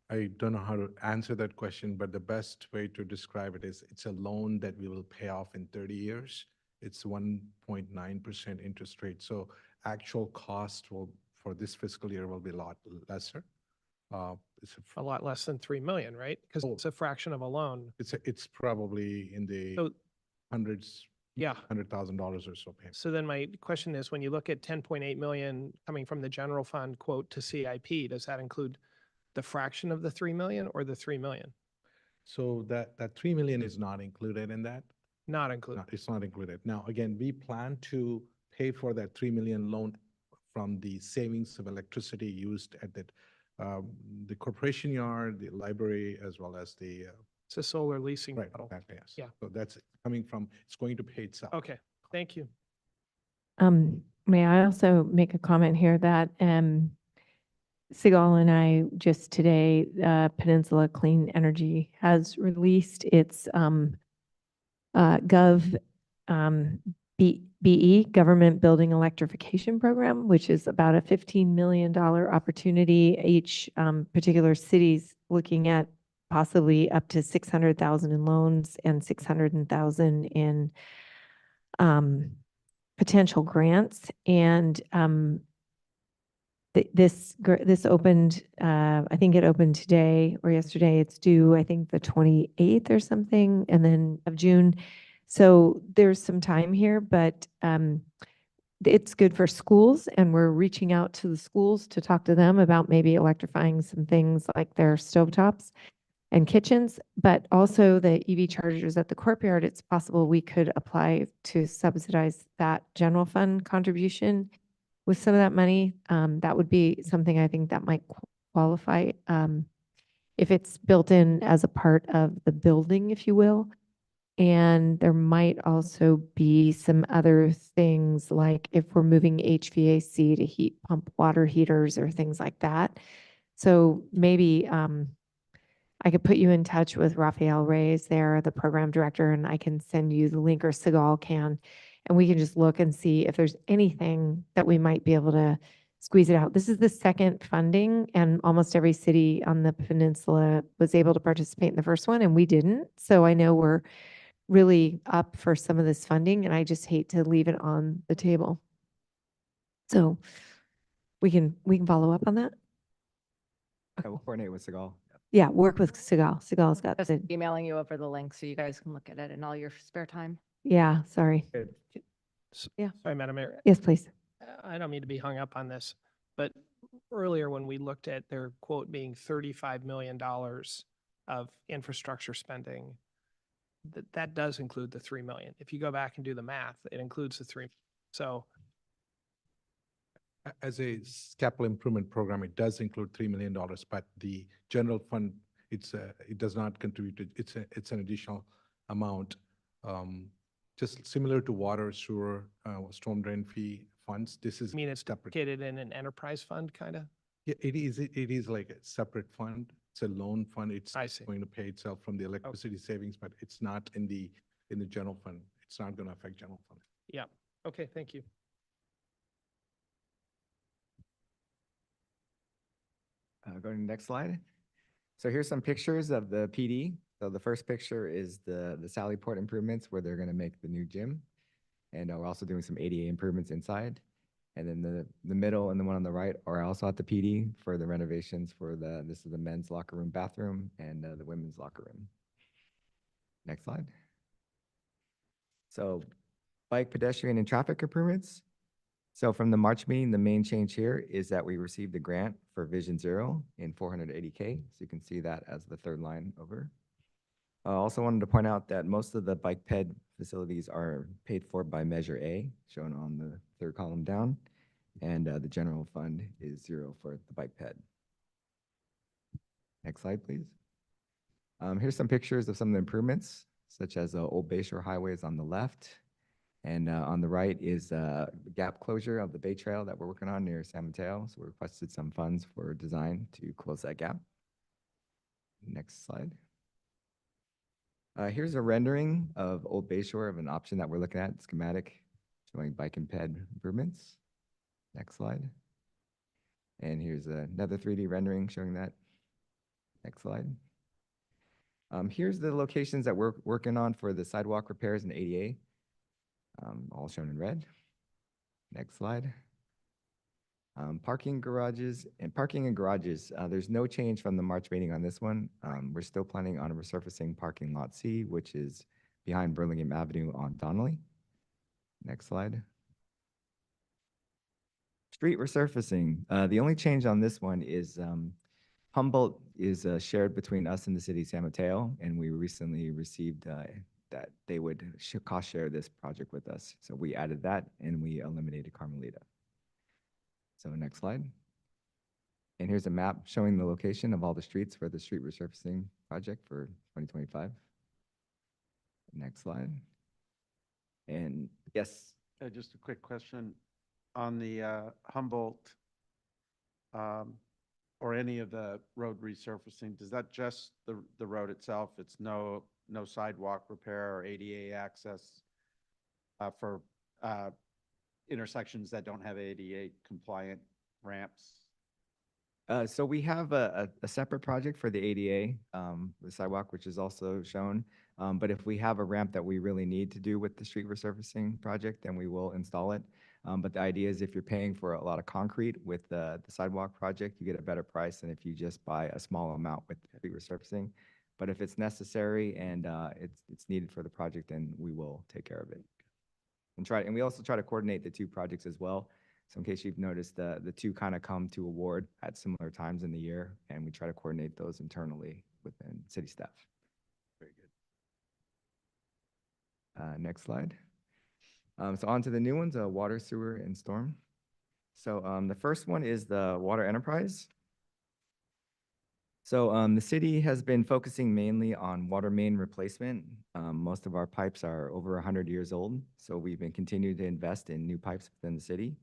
I don't know how to answer that question, but the best way to describe it is it's a loan that we will pay off in 30 years. It's 1.9% interest rate. So actual cost will, for this fiscal year, will be a lot lesser. It's A lot less than 3 million, right? Because Oh. it's a fraction of a loan. it's probably in the So, hundreds, yeah. $100,000 or so payment. So then my question is, when you look at 10.8 million coming from the general fund quote to CIP, does that include the fraction of the 3 million or the 3 million? So that 3 million is not included in that. Not included. No, it's not included. Now, again, we plan to pay for that 3 million loan from the savings of electricity used at the corporation yard, the library, as well as the, It's a solar leasing right, model. exactly, yes. Yeah. So that's coming from, it's going to pay itself. Okay, thank you. May I also make a comment here that Sigal and I just today, Peninsula Clean Energy has released its Gov BE, Government Building Electrification Program, which is about a $15 million opportunity. Each particular city's looking at possibly up to 600,000 in loans and 600,000 in potential grants. And this opened, I think it opened today or yesterday. It's due, I think, the 28th or something, and then of June. So there's some time here, but it's good for schools, and we're reaching out to the schools to talk to them about maybe electrifying some things like their stovetops and kitchens, but also the EV chargers at the courtyard. It's possible we could apply to subsidize that general fund contribution with some of that money. That would be something I think that might qualify if it's built in as a part of the building, if you will. And there might also be some other things, like if we're moving HVAC to heat pump water heaters or things like that. So maybe I could put you in touch with Rafael Reyes there, the program director, and I can send you the link, or Sigal can, and we can just look and see if there's anything that we might be able to squeeze it out. This is the second funding, and almost every city on the peninsula was able to participate in the first one, and we didn't. So I know we're really up for some of this funding, and I just hate to leave it on the table. So we can follow up on that. Yeah, we'll coordinate with Sigal. Yeah, work with Sigal. Sigal's got Just the, emailing you over the link so you guys can look at it in all your spare time. yeah, sorry. Sorry, Madam Mayor. Yes, please. I don't mean to be hung up on this, but earlier when we looked at their quote being $35 million of infrastructure spending, that does include the 3 million. If you go back and do the math, it includes the 3. So As a capital improvement program, it does include $3 million, but the general fund, it does not contribute. It's an additional amount. Just similar to water, sewer, storm drain fee funds. This is I mean, it's separate. located in an enterprise fund, kind of? Yeah, it is like a separate fund. It's a loan fund. It's I see. going to pay itself from the electricity savings, but it's not in the general fund. It's not going to affect general fund. Yeah. Okay, thank you. Go to the next slide. So here's some pictures of the PD. So the first picture is the Sallyport improvements where they're going to make the new gym. And we're also doing some ADA improvements inside. And then the middle and the one on the right are also at the PD for the renovations for this is the men's locker room, bathroom, and the women's locker room. Next slide. So bike, pedestrian, and traffic improvements. So from the March meeting, the main change here is that we received a grant for Vision Zero in $480K. So you can see that as the third line over. I also wanted to point out that most of the bike ped facilities are paid for by Measure A, shown on the third column down, and the general fund is 0 for the bike ped. Next slide, please. Here's some pictures of some of the improvements, such as Old Bayshore Highway is on the left, and on the right is gap closure of the Bay Trail that we're working on near San Mateo. So we requested some funds for design to close that gap. Next slide. Here's a rendering of Old Bayshore of an option that we're looking at, schematic, showing bike and ped improvements. Next slide. And here's another 3D rendering showing that. Next slide. Here's the locations that we're working on for the sidewalk repairs and ADA, all shown in red. Next slide. Parking and garages, there's no change from the March meeting on this one. We're still planning on resurfacing parking lot C, which is behind Burlingame Avenue on Donnelly. Next slide. Street resurfacing. The only change on this one is Humboldt is shared between us and the city of San Mateo, and we recently received that they would cost share this project with us. So we added that and we eliminated Carmelita. So next slide. And here's a map showing the location of all the streets for the street resurfacing project for 2025. Next slide. And yes. Just a quick question on the Humboldt or any of the road resurfacing. Does that just the road itself? It's no sidewalk repair or ADA access for intersections that don't have ADA compliant ramps? So we have a separate project for the ADA, the sidewalk, which is also shown. But if we have a ramp that we really need to do with the street resurfacing project, then we will install it. But the idea is if you're paying for a lot of concrete with the sidewalk project, you get a better price than if you just buy a small amount with the street resurfacing. But if it's necessary and it's needed for the project, then we will take care of it. And we also try to coordinate the two projects as well. So in case you've noticed, the two kind of come to award at similar times in the year, and we try to coordinate those internally within city staff. Very good. Next slide. So on to the new ones, water, sewer, and storm. So the first one is the water enterprise. So the city has been focusing mainly on water main replacement. Most of our pipes are over 100 years old, so we've been continuing to invest in new pipes within the city.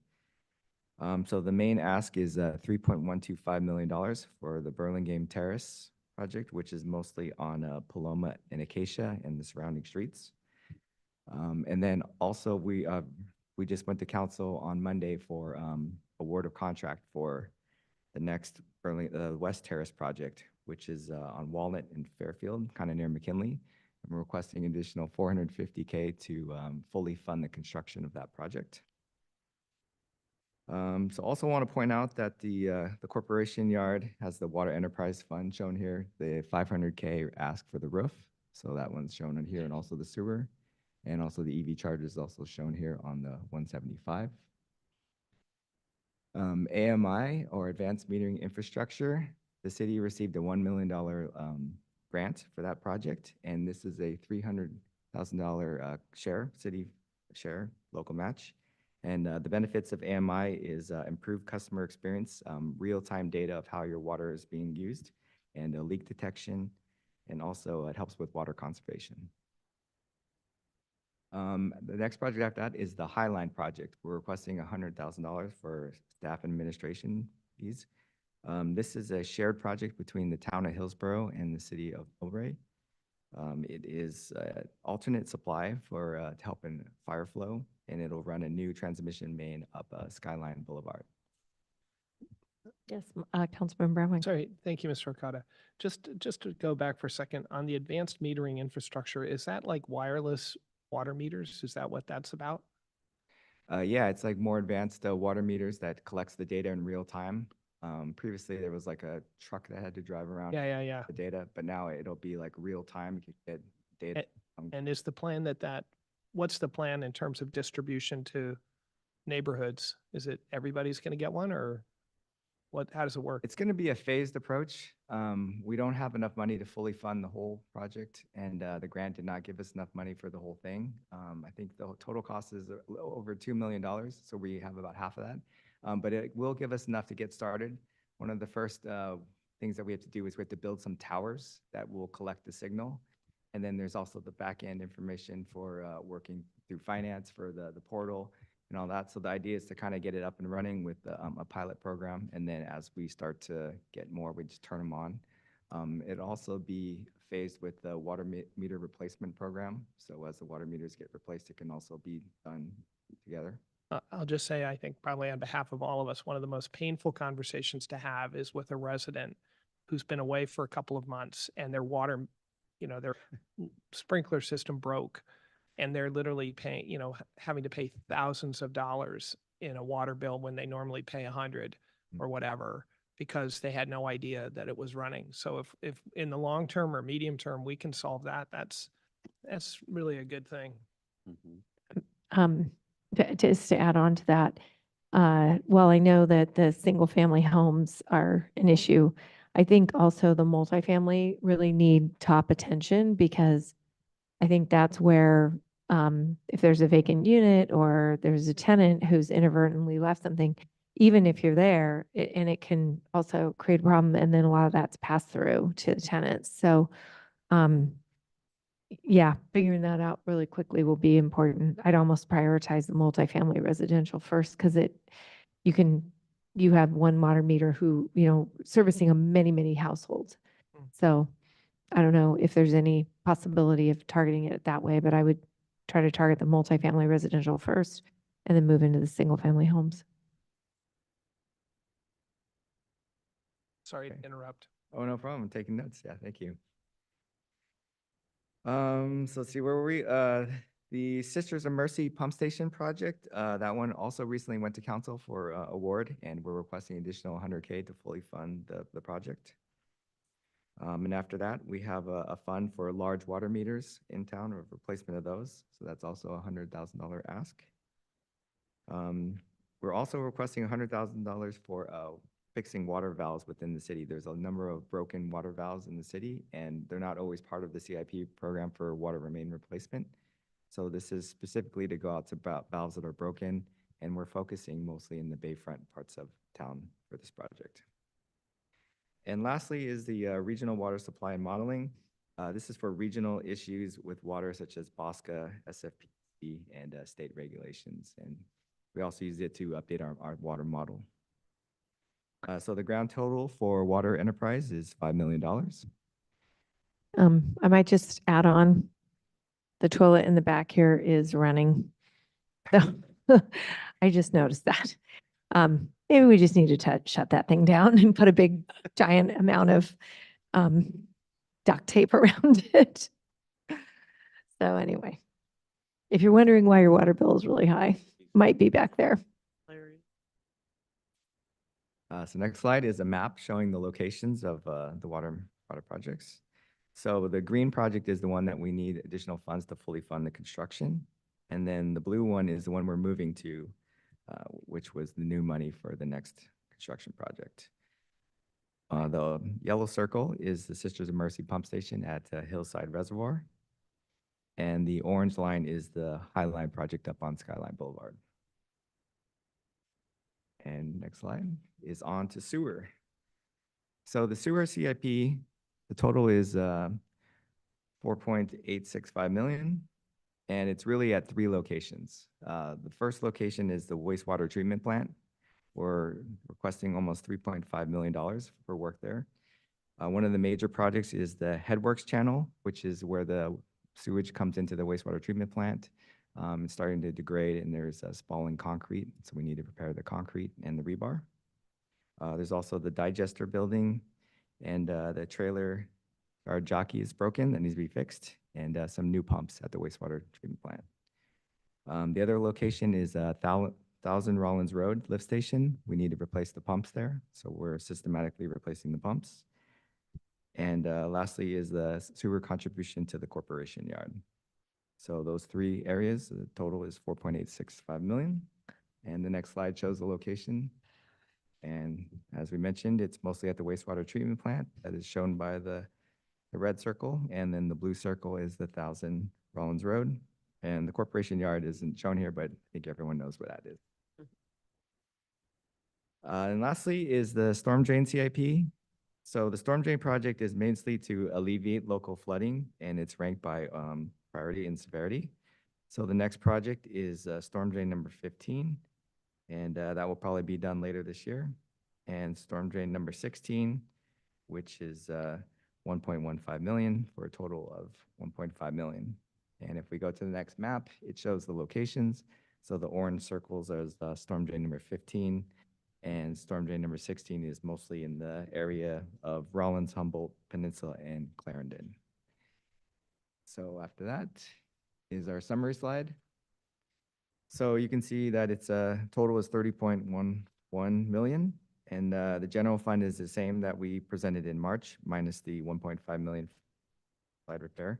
So the main ask is $3.125 million for the Burlingame Terrace project, which is mostly on Paloma and Acacia and the surrounding streets. And then also we just went to council on Monday for award of contract for the next West Terrace project, which is on Walnut and Fairfield, kind of near McKinley. And we're requesting an additional $450K to fully fund the construction of that project. So also want to point out that the corporation yard has the water enterprise fund shown here, the $500K ask for the roof. So that one's shown in here, and also the sewer. And also the EV charge is also shown here on the 175. AMI, or Advanced Metering Infrastructure, the city received a $1 million grant for that project. And this is a $300,000 share, city share, local match. And the benefits of AMI is improved customer experience, real-time data of how your water is being used, and leak detection. And also it helps with water conservation. The next project after that is the Highline project. We're requesting $100,000 for staff and administration fees. This is a shared project between the town of Hillsborough and the city of Millbrae. It is alternate supply for to help in fire flow, and it'll run a new transmission main up Skyline Boulevard. Yes, Councilman Brown. Sorry, thank you, Mr. Okada. Just to go back for a second, on the advanced metering infrastructure, is that like wireless water meters? Is that what that's about? Yeah, it's like more advanced water meters that collects the data in real time. Previously, there was like a truck that had to drive around Yeah. the data, but now it'll be like real time. You can get data. And is the plan what's the plan in terms of distribution to neighborhoods? Is it everybody's going to get one, or how does it work? It's going to be a phased approach. We don't have enough money to fully fund the whole project, and the grant did not give us enough money for the whole thing. I think the total cost is a little over $2 million, so we have about half of that. But it will give us enough to get started. One of the first things that we have to do is we have to build some towers that will collect the signal. And then there's also the back-end information for working through finance for the portal and all that. So the idea is to kind of get it up and running with a pilot program. And then as we start to get more, we just turn them on. It'll also be phased with the water meter replacement program. So as the water meters get replaced, it can also be done together. I'll just say, I think probably on behalf of all of us, one of the most painful conversations to have is with a resident who's been away for a couple of months and their water, their sprinkler system broke, and they're literally paying, having to pay thousands of dollars in a water bill when they normally pay $100 or whatever, because they had no idea that it was running. So if in the long term or medium term, we can solve that, that's really a good thing. Just to add on to that, while I know that the single-family homes are an issue, I think also the multifamily really need top attention, because I think that's where, if there's a vacant unit or there's a tenant who's inadvertently left something, even if you're there, and it can also create a problem, and then a lot of that's passed through to the tenants. So, yeah, figuring that out really quickly will be important. I'd almost prioritize the multifamily residential first, because you have one water meter who, servicing a many households. So I don't know if there's any possibility of targeting it that way, but I would try to target the multifamily residential first and then move into the single family homes. Sorry Okay. to interrupt. Oh, no problem. I'm taking notes. Yeah, thank you. So let's see, where were we? The Sisters of Mercy Pump Station project, that one also recently went to council for award, and we're requesting additional $100K to fully fund the project. And after that, we have a fund for large water meters in town, or replacement of those. So that's also a $100,000 ask. We're also requesting $100,000 for fixing water valves within the city. There's a number of broken water valves in the city, and they're not always part of the CIP program for water main replacement. So this is specifically to go out to valves that are broken, and we're focusing mostly in the bayfront parts of town for this project. And lastly is the regional water supply and modeling. This is for regional issues with water such as BOSCA, SFPC, and state regulations. And we also use it to update our water model. So the ground total for water enterprise is $5 million. I might just add on, the toilet in the back here is running. I just noticed that. Maybe we just need to shut that thing down and put a big giant amount of duct tape around it. So anyway, if you're wondering why your water bill is really high, might be back there. So next slide is a map showing the locations of the water projects. So the green project is the one that we need additional funds to fully fund the construction. And then the blue one is the one we're moving to, which was the new money for the next construction project. The yellow circle is the Sisters of Mercy pump station at Hillside Reservoir. And the orange line is the High Line project up on Skyline Boulevard. And next slide is on to sewer. So the sewer CIP, the total is 4.865 million, and it's really at 3 locations. The first location is the wastewater treatment plant. We're requesting almost $3.5 million for work there. One of the major projects is the Headworks channel, which is where the sewage comes into the wastewater treatment plant. It's starting to degrade, and there's spalling concrete, so we need to prepare the concrete and the rebar. There's also the digester building, and the trailer, our jockey is broken, that needs to be fixed, and some new pumps at the wastewater treatment plant. The other location is 1000 Rollins Road lift station. We need to replace the pumps there, so we're systematically replacing the pumps. And lastly is the sewer contribution to the corporation yard. So those 3 areas, the total is 4.865 million. And the next slide shows the location. And as we mentioned, it's mostly at the wastewater treatment plant that is shown by the red circle. And then the blue circle is the 1,000 Rollins Road. And the corporation yard isn't shown here, but I think everyone knows where that is. And lastly is the storm drain CIP. So the storm drain project is mainly to alleviate local flooding, and it's ranked by priority and severity. So the next project is storm drain number 15, and that will probably be done later this year. And storm drain number 16, which is 1.15 million for a total of 1.5 million. And if we go to the next map, it shows the locations. So the orange circles are the storm drain number 15, and storm drain number 16 is mostly in the area of Rollins, Humboldt, Peninsula, and Clarendon. So after that is our summary slide. So you can see that its total is 30.11 million. And the general fund is the same that we presented in March, minus the 1.5 million slide repair.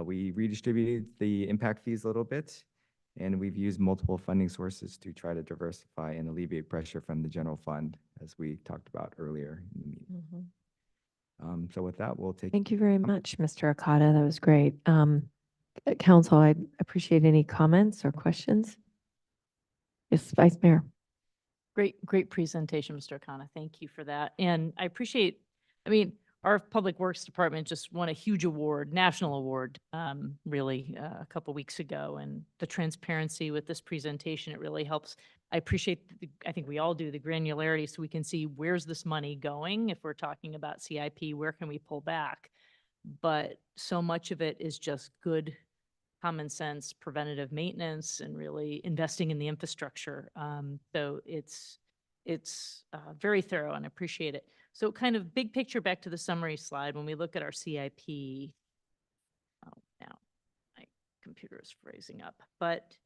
We redistributed the impact fees a little bit, and we've used multiple funding sources to try to diversify and alleviate pressure from the general fund, as we talked about earlier in the meeting. So with that, we'll take. Thank you very much, Mr. Okada. That was great. Council, I'd appreciate any comments or questions. Yes, Vice Mayor. Great presentation, Mr. Akana. Thank you for that. And I appreciate, I mean, our Public Works Department just won a huge award, national award, really a couple weeks ago. And the transparency with this presentation, it really helps. I appreciate, I think we all do, the granularity so we can see where's this money going. If we're talking about CIP, where can we pull back? But so much of it is just good common sense, preventative maintenance, and really investing in the infrastructure. So it's very thorough, and I appreciate it. So kind of big picture, back to the summary slide, when we look at our CIP, oh, now my computer is freezing up, but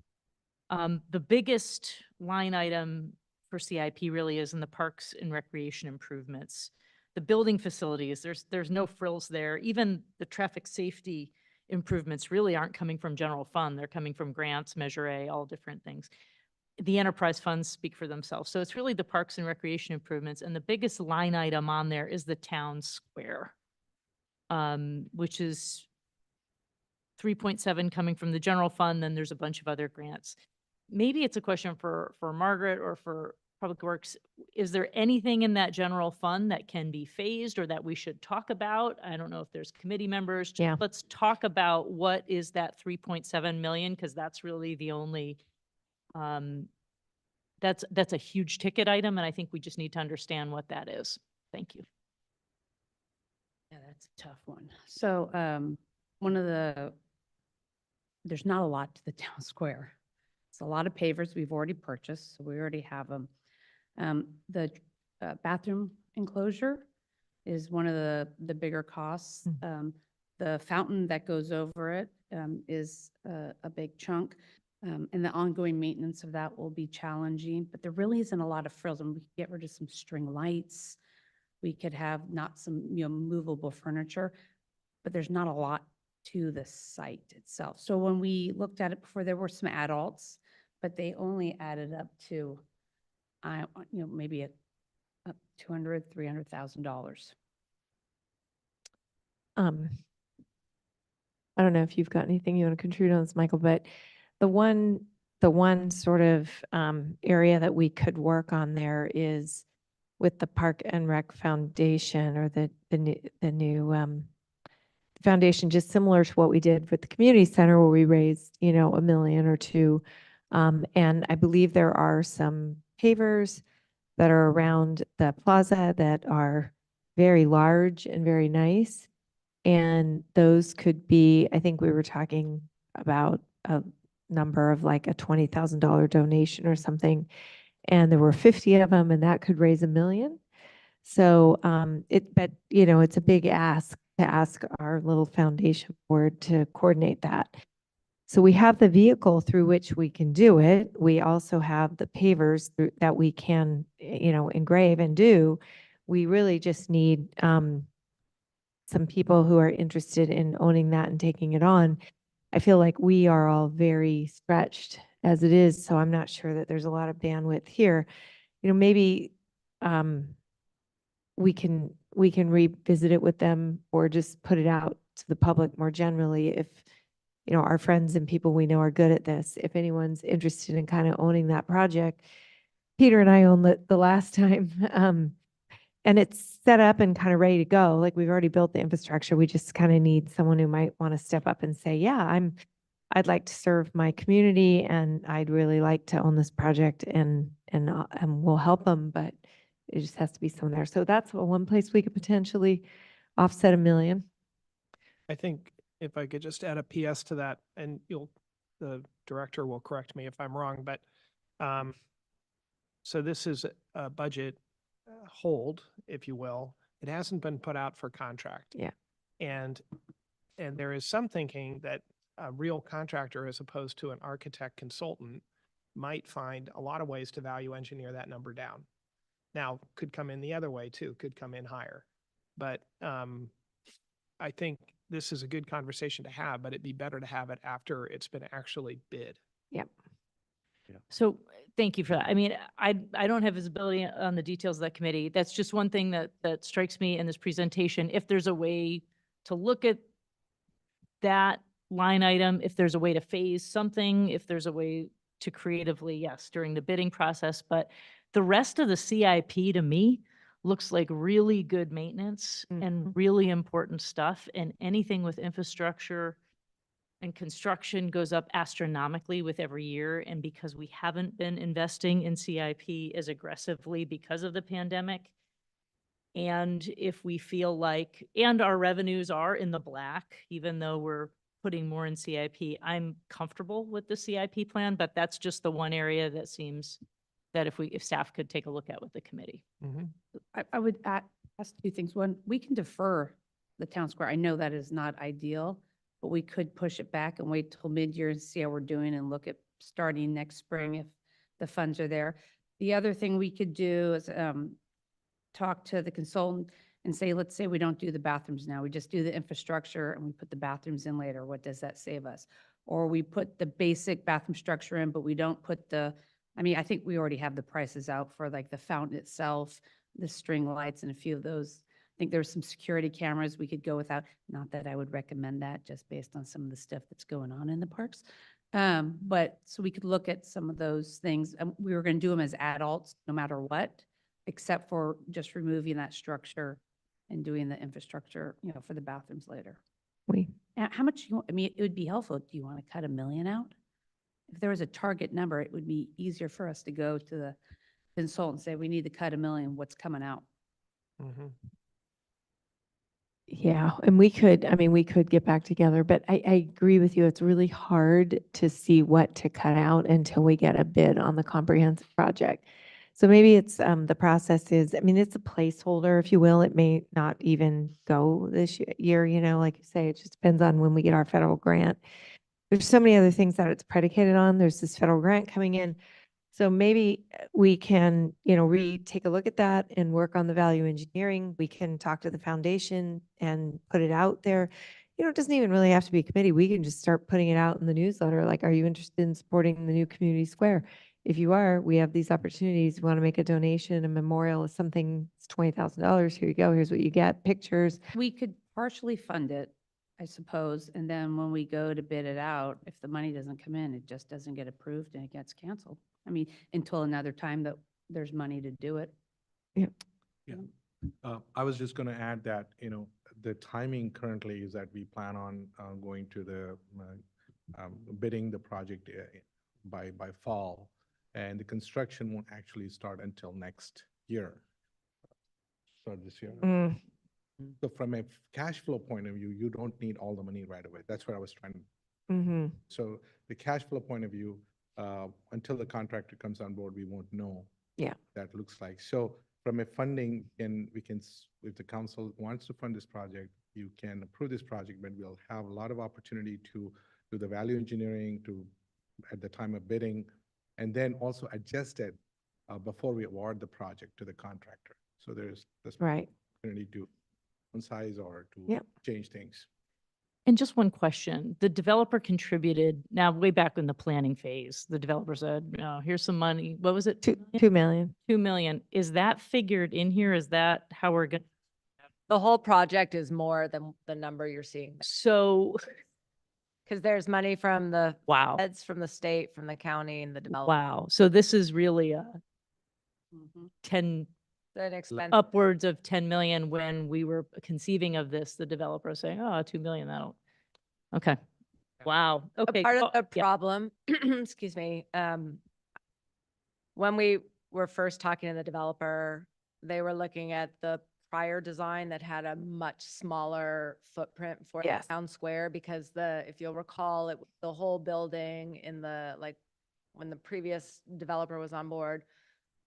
the biggest line item for CIP really is in the parks and recreation improvements. The building facilities, there's no frills there. Even the traffic safety improvements really aren't coming from general fund. They're coming from grants, Measure A, all different things. The enterprise funds speak for themselves. So it's really the parks and recreation improvements. And the biggest line item on there is the town square, which is 3.7 coming from the general fund. Then there's a bunch of other grants. Maybe it's a question for Margaret or for Public Works. Is there anything in that general fund that can be phased or that we should talk about? I don't know if there's committee members. Yeah. Let's talk about what is that 3.7 million, because that's really the only, that's a huge ticket item, and I think we just need to understand what that is. Thank you. Yeah, that's a tough one. So there's not a lot to the town square. It's a lot of pavers we've already purchased, so we already have them. The bathroom enclosure is one of the bigger costs. The fountain that goes over it is a big chunk. And the ongoing maintenance of that will be challenging, but there really isn't a lot of frills. And we could get rid of some string lights. We could have not some, movable furniture, but there's not a lot to the site itself. So when we looked at it before, there were some adults, but they only added up to, maybe $200,000, $300,000. I don't know if you've got anything you want to contribute on this, Michael, but the one sort of area that we could work on there is with the Park and Rec Foundation, or the new foundation, just similar to what we did with the community center, where we raised, $1 million or $2 million. And I believe there are some pavers that are around the plaza that are very large and very nice. And those could be, I think we were talking about a number of like a $20,000 donation or something. And there were 50 of them, and that could raise $1 million. So but it's a big ask to ask our little foundation board to coordinate that. So we have the vehicle through which we can do it. We also have the pavers that we can, engrave and do. We really just need some people who are interested in owning that and taking it on. I feel like we are all very stretched as it is, so I'm not sure that there's a lot of bandwidth here. Maybe we can revisit it with them or just put it out to the public more generally if, you know, our friends and people we know are good at this. If anyone's interested in kind of owning that project, Peter and I owned it the last time. And it's set up and kind of ready to go. Like we've already built the infrastructure. We just kind of need someone who might want to step up and say, yeah, I'd like to serve my community and I'd really like to own this project and we'll help them, but it just has to be someone there. So that's one place we could potentially offset $1 million. I think if I could just add a PS to that, and the director will correct me if I'm wrong, but so this is a budget hold, if you will. It hasn't been put out for contract. Yeah. And there is some thinking that a real contractor as opposed to an architect consultant might find a lot of ways to value engineer that number down. Now, could come in the other way too, could come in higher. But I think this is a good conversation to have, but it'd be better to have it after it's been actually bid. Yep. So thank you for that. I mean, I don't have visibility on the details of that committee. That's just one thing that strikes me in this presentation. If there's a way to look at that line item, if there's a way to phase something, if there's a way to creatively, yes, during the bidding process, but the rest of the CIP to me looks like really good maintenance and really important stuff, and anything with infrastructure and construction goes up astronomically with every year. And because we haven't been investing in CIP as aggressively because of the pandemic, and if we feel like, and our revenues are in the black, even though we're putting more in CIP, I'm comfortable with the CIP plan, but that's just the one area that seems that if staff could take a look at with the committee. I would ask two things. One, we can defer the town square. I know that is not ideal, but we could push it back and wait till mid-year and see how we're doing and look at starting next spring if the funds are there. The other thing we could do is talk to the consultant and say, let's say we don't do the bathrooms now, we just do the infrastructure and we put the bathrooms in later. What does that save us? Or we put the basic bathroom structure in, but we don't put I mean, I think we already have the prices out for like the fountain itself, the string lights and a few of those. I think there's some security cameras we could go without. Not that I would recommend that just based on some of the stuff that's going on in the parks. But so we could look at some of those things. We were going to do them as adults, no matter what, except for just removing that structure and doing the infrastructure, for the bathrooms later. How much, I mean, it would be helpful. Do you want to cut $1 million out? If there was a target number, it would be easier for us to go to the consultant and say, we need to cut $1 million, what's coming out? Yeah, and we could get back together, but I agree with you. It's really hard to see what to cut out until we get a bid on the comprehensive project. So maybe it's, the process is, I mean, it's a placeholder, if you will. It may not even go this year, like you say, it just depends on when we get our federal grant. There's so many other things that it's predicated on. There's this federal grant coming in. So maybe we can, take a look at that and work on the value engineering. We can talk to the foundation and put it out there. It doesn't even really have to be a committee. We can just start putting it out in the newsletter. Like, are you interested in supporting the new community square? If you are, we have these opportunities. You want to make a donation, a memorial, something, it's $20,000. Here you go. Here's what you get, pictures. We could partially fund it, I suppose, and then when we go to bid it out, if the money doesn't come in, it just doesn't get approved and it gets canceled. I mean, until another time that there's money to do it. Yeah. I was just going to add that, the timing currently is that we plan on going to the bidding the project by fall, and the construction won't actually start until next year. Start this year. So from a cash flow point of view, you don't need all the money right away. That's what I was trying to. So the cash flow point of view, until the contractor comes on board, we won't know. Yeah. That looks like. So from a funding, if the council wants to fund this project, you can approve this project, but we'll have a lot of opportunity to do the value engineering at the time of bidding, and then also adjust it before we award the project to the contractor. So there's this opportunity to size or to change things. And just one question, the developer contributed, now way back in the planning phase, the developer said, no, here's some money. What was it? 2 million. 2 million. Is that figured in here? Is that how we're going? The whole project is more than the number you're seeing. So, Because there's money from the wow, feds, from the state, from the county and the developer. wow. So this is really a Mhm. 10, An expense. upwards of 10 million when we were conceiving of this, the developer saying, oh, 2 million, that'll, okay. Wow, okay. Part of oh, the yeah. problem, excuse me, when we were first talking to the developer, they were looking at the prior design that had a much smaller footprint for the Yes. town square because if you'll recall, the whole building in the, like, when the previous developer was on board,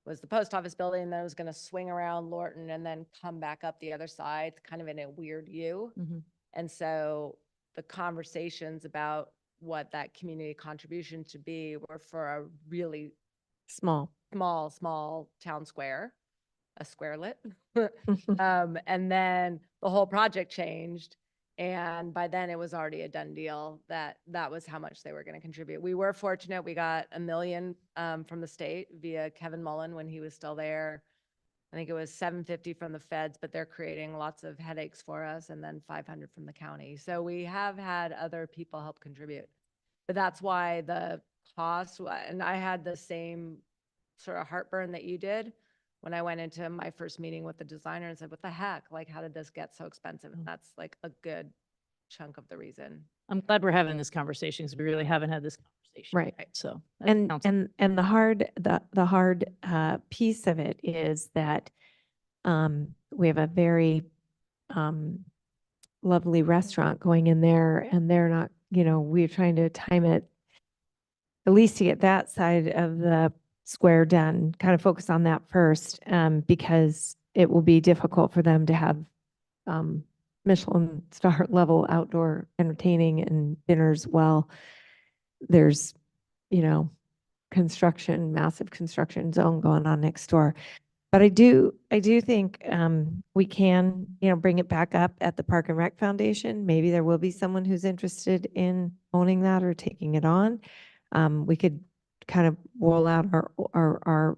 was the post office building, that was gonna swing around Lorton and then come back up the other side, kind of in a weird U. Mhm. And so the conversations about what that community contribution should be were for a really Small. small town square, a squarelet. And then the whole project changed. And by then it was already a done deal that that was how much they were going to contribute. We were fortunate. We got $1 million from the state via Kevin Mullen when he was still there. I think it was 750 from the feds, but they're creating lots of headaches for us, and then 500 from the county. So we have had other people help contribute. But that's why the cost, and I had the same sort of heartburn that you did when I went into my first meeting with the designer and said, what the heck? Like, how did this get so expensive? And that's like a good chunk of the reason. I'm glad we're having this conversation because we really haven't had this conversation. Right. So. that And, sounds- and the hard piece of it is that we have a very lovely restaurant going in there, and they're not, we're trying to time it at least to get that side of the square done, kind of focus on that first, because it will be difficult for them to have Michelin star level outdoor entertaining and dinners while there's, massive construction zone going on next door. But I do think we can, bring it back up at the Park and Rec Foundation. Maybe there will be someone who's interested in owning that or taking it on. We could kind of roll out our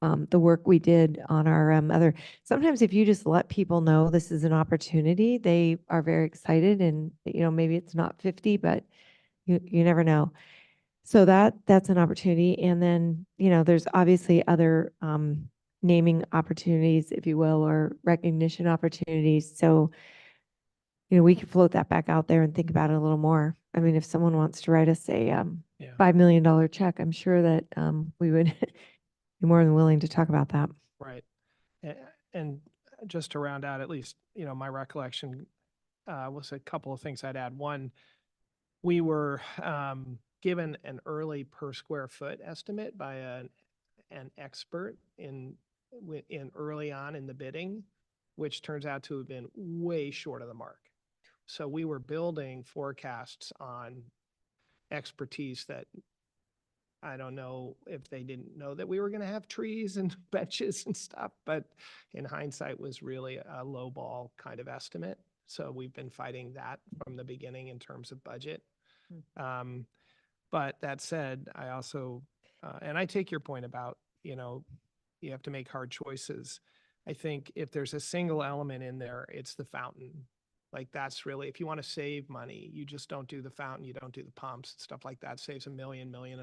the work we did on our other. Sometimes if you just let people know this is an opportunity, they are very excited, and maybe it's not 50, but you never know. So that's an opportunity. And then, there's obviously other naming opportunities, if you will, or recognition opportunities. So, we could float that back out there and think about it a little more. I mean, if someone wants to write us a $5 million check, I'm sure that we would be more than willing to talk about that. Right. And just to round out, at least, my recollection was a couple of things I'd add. One, we were given an early per square foot estimate by an expert in early on in the bidding, which turns out to have been way short of the mark. So we were building forecasts on expertise that I don't know if they didn't know that we were going to have trees and benches and stuff, but in hindsight was really a low ball kind of estimate. So we've been fighting that from the beginning in terms of budget. But that said, I also, and I take your point about, you have to make hard choices. I think if there's a single element in there, it's the fountain. Like that's really, if you want to save money, you just don't do the fountain, you don't do the pumps, stuff like that. Saves $1 million, $1.25 million.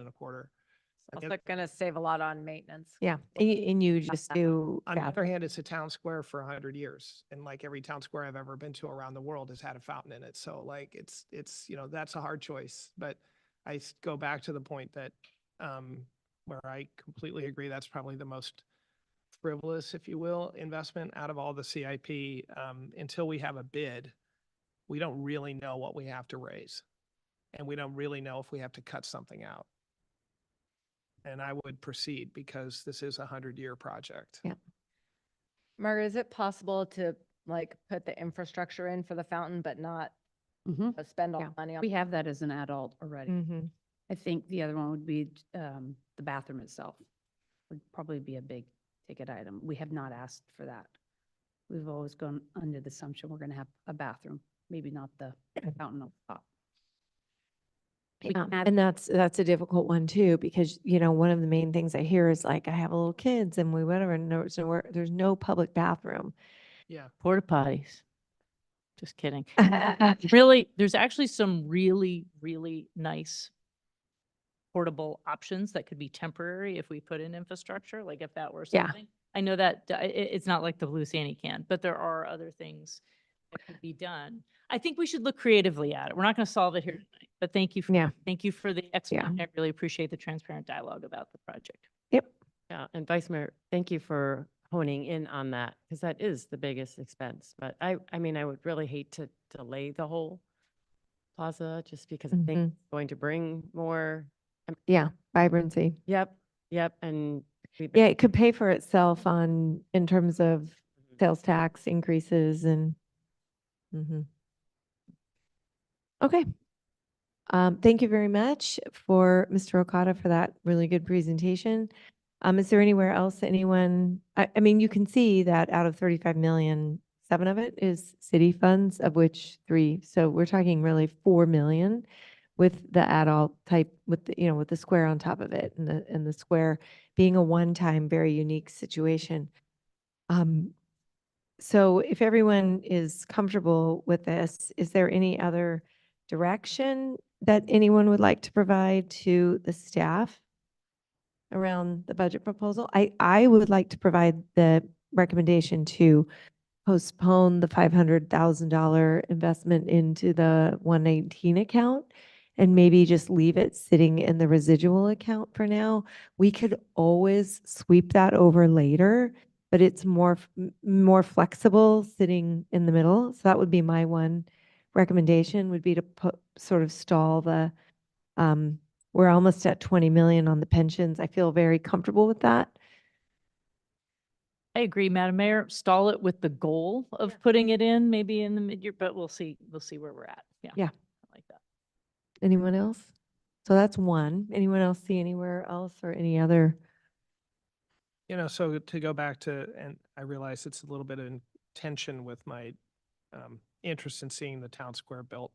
Also going to save a lot on maintenance. Yeah. And you just do. On the other hand, it's a town square for 100 years. And like every town square I've ever been to around the world has had a fountain in it. So like it's, that's a hard choice. But I go back to the point that where I completely agree, that's probably the most frivolous, if you will, investment out of all the CIP. Until we have a bid, we don't really know what we have to raise. And we don't really know if we have to cut something out. And I would proceed because this is a 100-year project. Yeah. Margaret, is it possible to like put the infrastructure in for the fountain, but not spend all the money on? We have that as an adult already. Mm-hmm. I think the other one would be the bathroom itself. Would probably be a big ticket item. We have not asked for that. We've always gone under the assumption we're going to have a bathroom maybe not the fountain of thought. Yeah, and that's a difficult one too, because, you know, one of the main things I hear is like, I have little kids and we whatever, and there's no public bathroom. Yeah. Porta potties. Just kidding. Really, there's actually some really, really nice portable options that could be temporary if we put in infrastructure, like if that were Yeah. something. I know that it's not like the blue Sandy can, but there are other things that could be done. I think we should look creatively at it. We're not going to solve it here tonight, but thank you. Thank you for the explanation. I really appreciate the transparent dialogue about the project. Yep. Yeah, and Vice Mayor, thank you for honing in on that, because that is the biggest expense. But I mean, I would really hate to delay the whole plaza just because I think it's going to bring more. Yeah, vibrancy. Yep, and Yeah, it could pay for itself in terms of sales tax increases and. Mhm. Okay. Thank you very much for Mr. Okada for that really good presentation. Is there anywhere else anyone, I mean, you can see that out of 35 million, 7 of it is city funds, of which 3. So we're talking really 4 million with the adult type, with the, you know, with the square on top of it, and the square being a one-time, very unique situation. So if everyone is comfortable with this, is there any other direction that anyone would like to provide to the staff around the budget proposal? I would like to provide the recommendation to postpone the $500,000 investment into the 119 account and maybe just leave it sitting in the residual account for now. We could always sweep that over later, but it's more flexible sitting in the middle. So that would be my one recommendation, would be to sort of stall the, we're almost at 20 million on the pensions. I feel very comfortable with that. I agree, Madam Mayor. Stall it with the goal of putting it in maybe in the mid-year, but we'll see. We'll see where we're at. Yeah. Yeah. I like that. Anyone else? So that's one. Anyone else see anywhere else or any other? You know, so to go back to, and I realize it's a little bit in tension with my interest in seeing the town square built.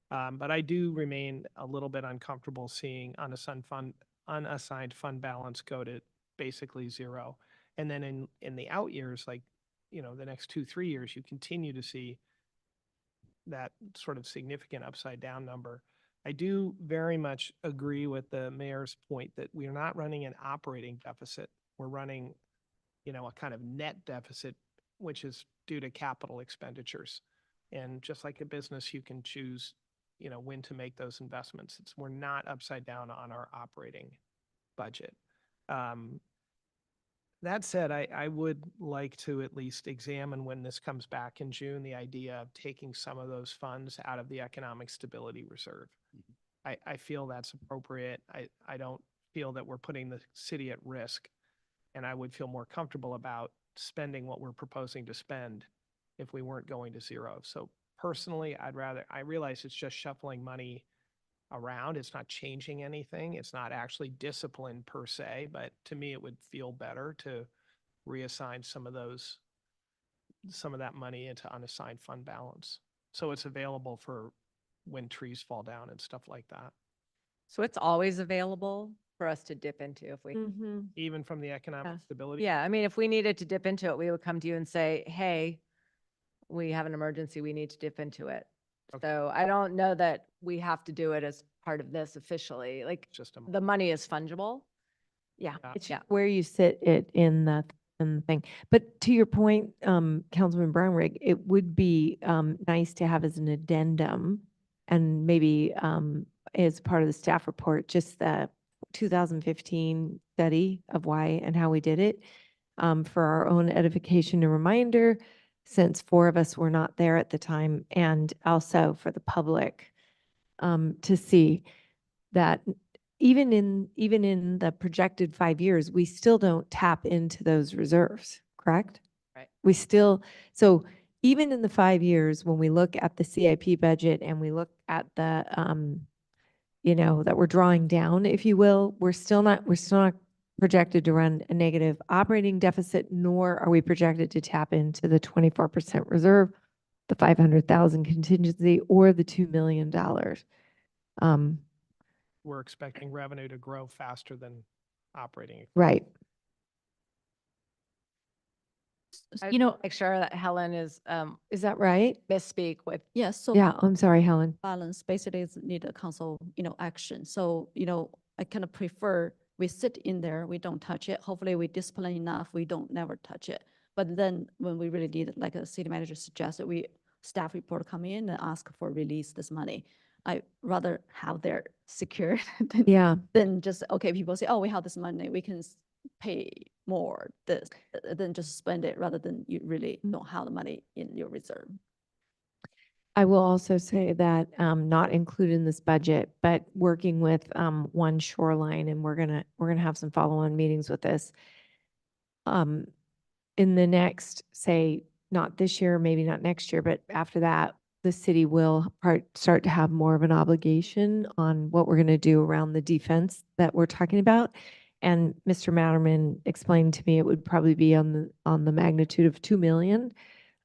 But I do remain a little bit uncomfortable seeing unassigned fund balance go to basically zero. And then in the out years, like, you know, the next 2-3 years, you continue to see that sort of significant upside down number. I do very much agree with the mayor's point that we are not running an operating deficit. We're running, you know, a kind of net deficit, which is due to capital expenditures. And just like a business, you can choose, you know, when to make those investments. We're not upside down on our operating budget. That said, I would like to at least examine when this comes back in June, the idea of taking some of those funds out of the economic stability reserve. I feel that's appropriate. I don't feel that we're putting the city at risk, and I would feel more comfortable about spending what we're proposing to spend if we weren't going to zero. So personally, I realize it's just shuffling money around. It's not changing anything. It's not actually discipline per se, but to me, it would feel better to reassign some of that money into unassigned fund balance. So it's available for when trees fall down and stuff like that. So it's always available for us to dip into if we. Even from the economic stability? Yeah, I mean, if we needed to dip into it, we would come to you and say, hey, we have an emergency, we need to dip into it. Okay. So I don't know that we have to do it as part of this officially. Like, the money is fungible. Yeah, Yeah. it's where you sit it in the thing. But to your point, Councilman Brownrigg, it would be nice to have as an addendum and maybe as part of the staff report, just the 2015 study of why and how we did it for our own edification and reminder, since 4 of us were not there at the time, and also for the public to see that even in the projected 5 years, we still don't tap into those reserves, correct? Right. We still, so even in the 5 years, when we look at the CIP budget and we look at the, you know, that we're drawing down, if you will, we're still not projected to run a negative operating deficit, nor are we projected to tap into the 24% reserve the 500,000 contingency or the $2 million. We're expecting revenue to grow faster than operating. expense. Right. You know, Make sure that Helen is Is that right? misspeak with Yes, so. Yeah, I'm sorry, Helen. Balance basically is need a council, action. So, I kind of prefer we sit in there, we don't touch it. Hopefully we discipline enough, we don't never touch it. But then when we really need, it, like a city manager suggested, we staff report come in and ask for release this money. I rather have their secure Yeah. than just, okay, people say, oh, we have this money, we can pay more this, than just spend it rather than you really don't have the money in your reserve. I will also say that not included in this budget, but working with One Shoreline, and we're gonna have some follow-on meetings with this. In the next, say, not this year, maybe not next year, but after that, the city will start to have more of an obligation on what we're going to do around the defense that we're talking about. And Mr. Matterman explained to me it would probably be on the magnitude of 2 million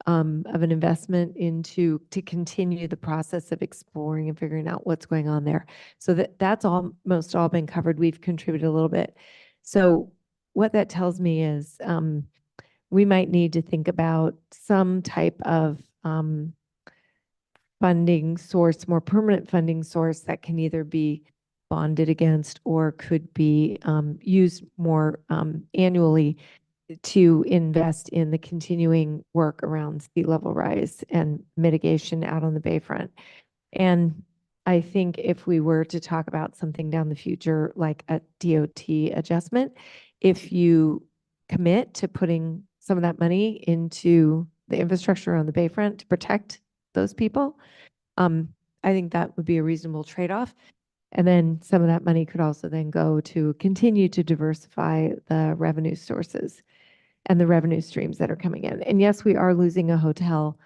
of an investment to continue the process of exploring and figuring out what's going on there. So that's almost all been covered. We've contributed a little bit. So what that tells me is we might need to think about some type of funding source, more permanent funding source that can either be bonded against or could be used more annually to invest in the continuing work around sea level rise and mitigation out on the bayfront. And I think if we were to talk about something down the future, like a DOT adjustment, if you commit to putting some of that money into the infrastructure on the bayfront to protect those people, I think that would be a reasonable trade-off. And then some of that money could also then go to continue to diversify the revenue sources and the revenue streams that are coming in. And yes, we are losing a hotel,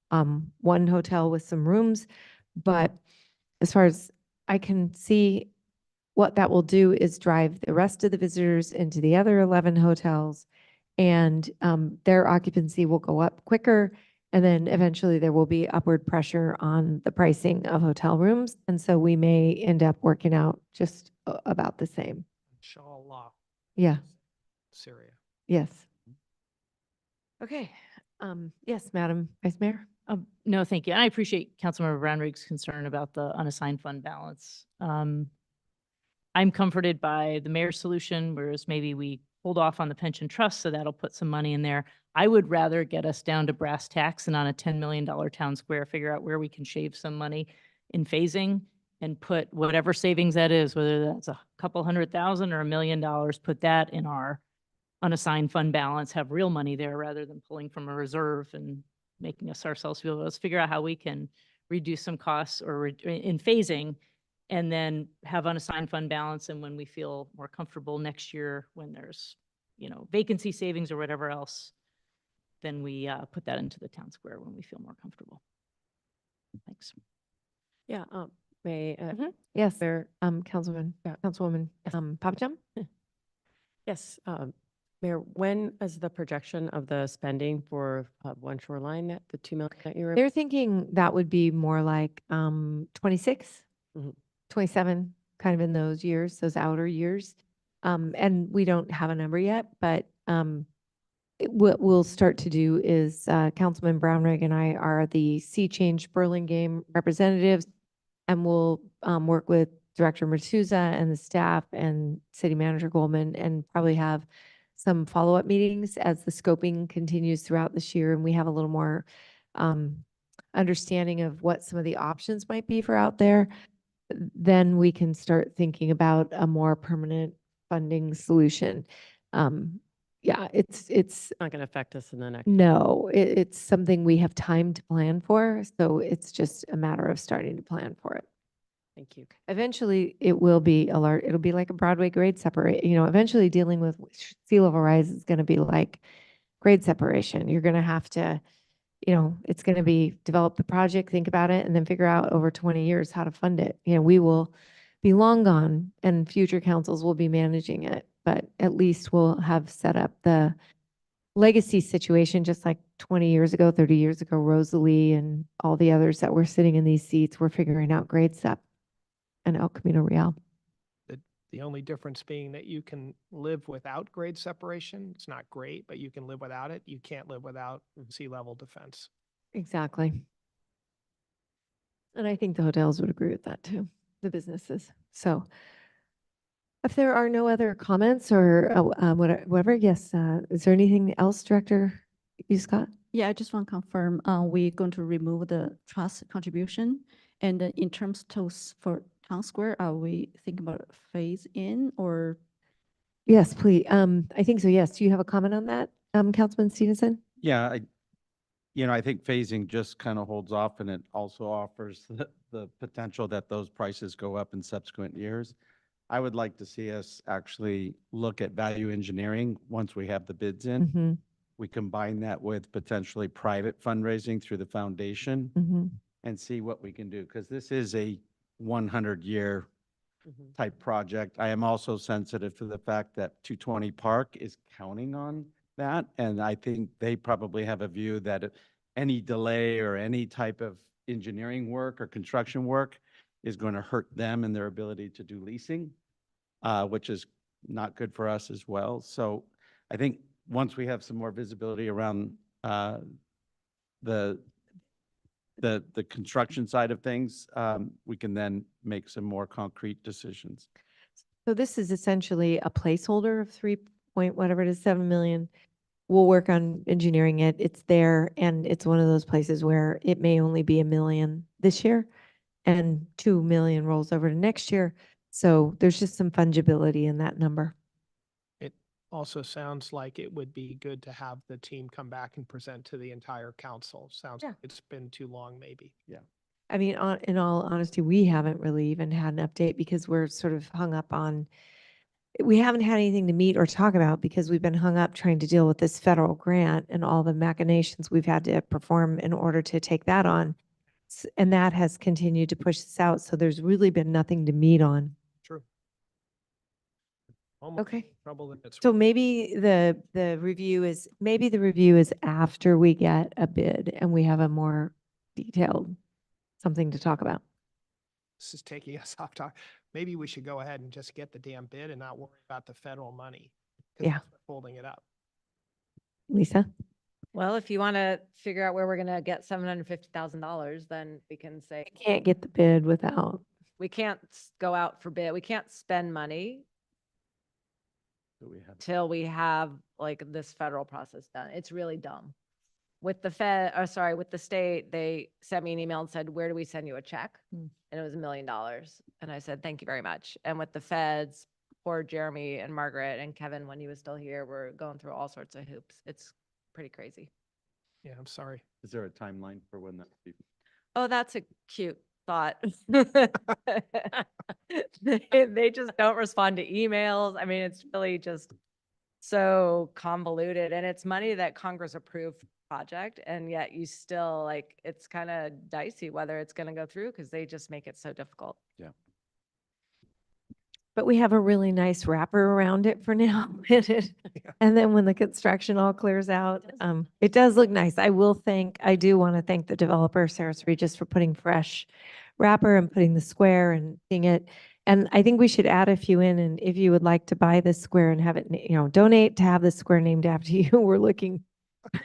one hotel with some rooms, but as far as I can see, what that will do is drive the rest of the visitors into the other 11 hotels, and their occupancy will go up quicker. And then eventually there will be upward pressure on the pricing of hotel rooms. And so we may end up working out just about the same. Inshallah. Yeah. Syria. Yes. Okay. Yes, Madam Vice Mayor. No, thank you. And I appreciate Councilmember Brownrigg's concern about the unassigned fund balance. I'm comforted by the mayor's solution, whereas maybe we hold off on the pension trust, so that'll put some money in there. I would rather get us down to brass tacks and on a $10 million town square, figure out where we can shave some money in phasing and put whatever savings that is, whether that's a couple $100,000 or $1 million, put that in our unassigned fund balance, have real money there rather than pulling from a reserve and making us ourselves feel, let's figure out how we can reduce some costs or in phasing, and then have unassigned fund balance. And when we feel more comfortable next year, when there's, vacancy savings or whatever else, then we put that into the town square when we feel more comfortable. Thanks. Yeah, may, Yes, Mayor, Councilwoman Papacham? yes, Mayor, when is the projection of the spending for One Shoreline, the 2 million that you were? They're thinking that would be more like 26, Mhm. 27, kind of in those years, those outer years. And we don't have a number yet, but what we'll start to do is Councilman Brownrigg and I are the Sea Change Burlingame representatives, and we'll work with Director Matuza and the staff and City Manager Goldman, and probably have some follow-up meetings as the scoping continues throughout this year, and we have a little more understanding of what some of the options might be for out there. Then we can start thinking about a more permanent funding solution. Yeah, it's Not going to affect us in the next. no, it's something we have time to plan for. So it's just a matter of starting to plan for it. Thank you. Eventually it will be it'll be like a Broadway grade separate, eventually dealing with sea level rise is going to be like grade separation. You're going to have to, it's going to be develop the project, think about it, and then figure out over 20 years how to fund it. We will be long gone and future councils will be managing it, but at least we'll have set up the legacy situation, just like 20 years ago, 30 years ago, Rosalie and all the others that were sitting in these seats were figuring out grade step and El Camino Real. The only difference being that you can live without grade separation. It's not great, but you can live without it. You can't live without sea level defense. Exactly. And I think the hotels would agree with that too, the businesses. So if there are no other comments or whatever, yes, is there anything else, Director Scott? Yeah, I just want to confirm, we're going to remove the trust contribution. And in terms for Town Square, are we thinking about phase in or? Yes, please. I think so. Yes. Do you have a comment on that, Councilman Stevenson? Yeah, I think phasing just kind of holds off, and it also offers the potential that those prices go up in subsequent years. I would like to see us actually look at value engineering once we have the bids in. Mm-hmm. We combine that with potentially private fundraising through the foundation Mm-hmm. and see what we can do, because this is a 100-year type project. I am also sensitive to the fact that 220 Park is counting on that, and I think they probably have a view that any delay or any type of engineering work or construction work is going to hurt them and their ability to do leasing, which is not good for us as well. So I think once we have some more visibility around the construction side of things, we can then make some more concrete decisions. So this is essentially a placeholder of 7 million. We'll work on engineering it. It's there, and it's one of those places where it may only be $1 million this year and 2 million rolls over to next year. So there's just some fungibility in that number. It also sounds like it would be good to have the team come back and present to the entire council. Sounds like it's been too long, maybe. Yeah. I mean, in all honesty, we haven't really even had an update because we're sort of hung up on, we haven't had anything to meet or talk about because we've been hung up trying to deal with this federal grant and all the machinations we've had to perform in order to take that on. And that has continued to push us out. So there's really been nothing to meet on. True. Almost Okay. trouble that it's. So maybe the review is after we get a bid and we have a more detailed something to talk about. This is taking us off topic. Maybe we should go ahead and just get the damn bid and not worry about the federal money. 'Cause Yeah. that's what's holding it up. Lisa? Well, if you want to figure out where we're going to get $750,000, then we can say, Can't get the bid without. we can't go out for bid. We can't spend money So we have till we have like this federal process done. It's really dumb. With the with the state, they sent me an email and said, where do we send you a check? And it was $1 million. And I said, thank you very much. And with the feds, poor Jeremy and Margaret and Kevin, when he was still here, we're going through all sorts of hoops. It's pretty crazy. Yeah, I'm sorry. Is there a timeline for when that will be? Oh, that's a cute thought. They just don't respond to emails. I mean, it's really just so convoluted, and it's money that Congress approved project, and yet you still like, it's kind of dicey whether it's going to go through because they just make it so difficult. Yeah. But we have a really nice wrapper around it for now. And then when the construction all clears out, it does look nice. I do want to thank the developer, Sarah Regis, for putting fresh wrapper and putting the square and seeing it. And I think we should add a few in. And if you would like to buy this square and have it, donate to have the square named after you, we're looking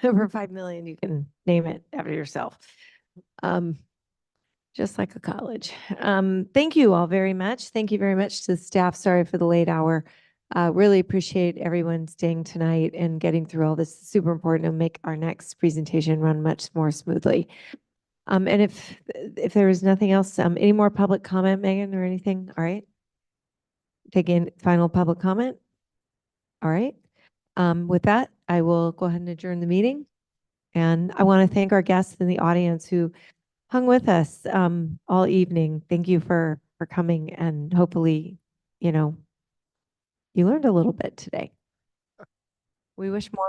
for 5 million. You can name it after yourself. Just like a college. Thank you all very much. Thank you very much to the staff. Sorry for the late hour. Really appreciate everyone staying tonight and getting through all this. Super important to make our next presentation run much more smoothly. And if there is nothing else, any more public comment, Megan, or anything? All right. Taking final public comment. All right. With that, I will go ahead and adjourn the meeting. And I want to thank our guests in the audience who hung with us all evening. Thank you for coming, and hopefully, you learned a little bit today. We wish more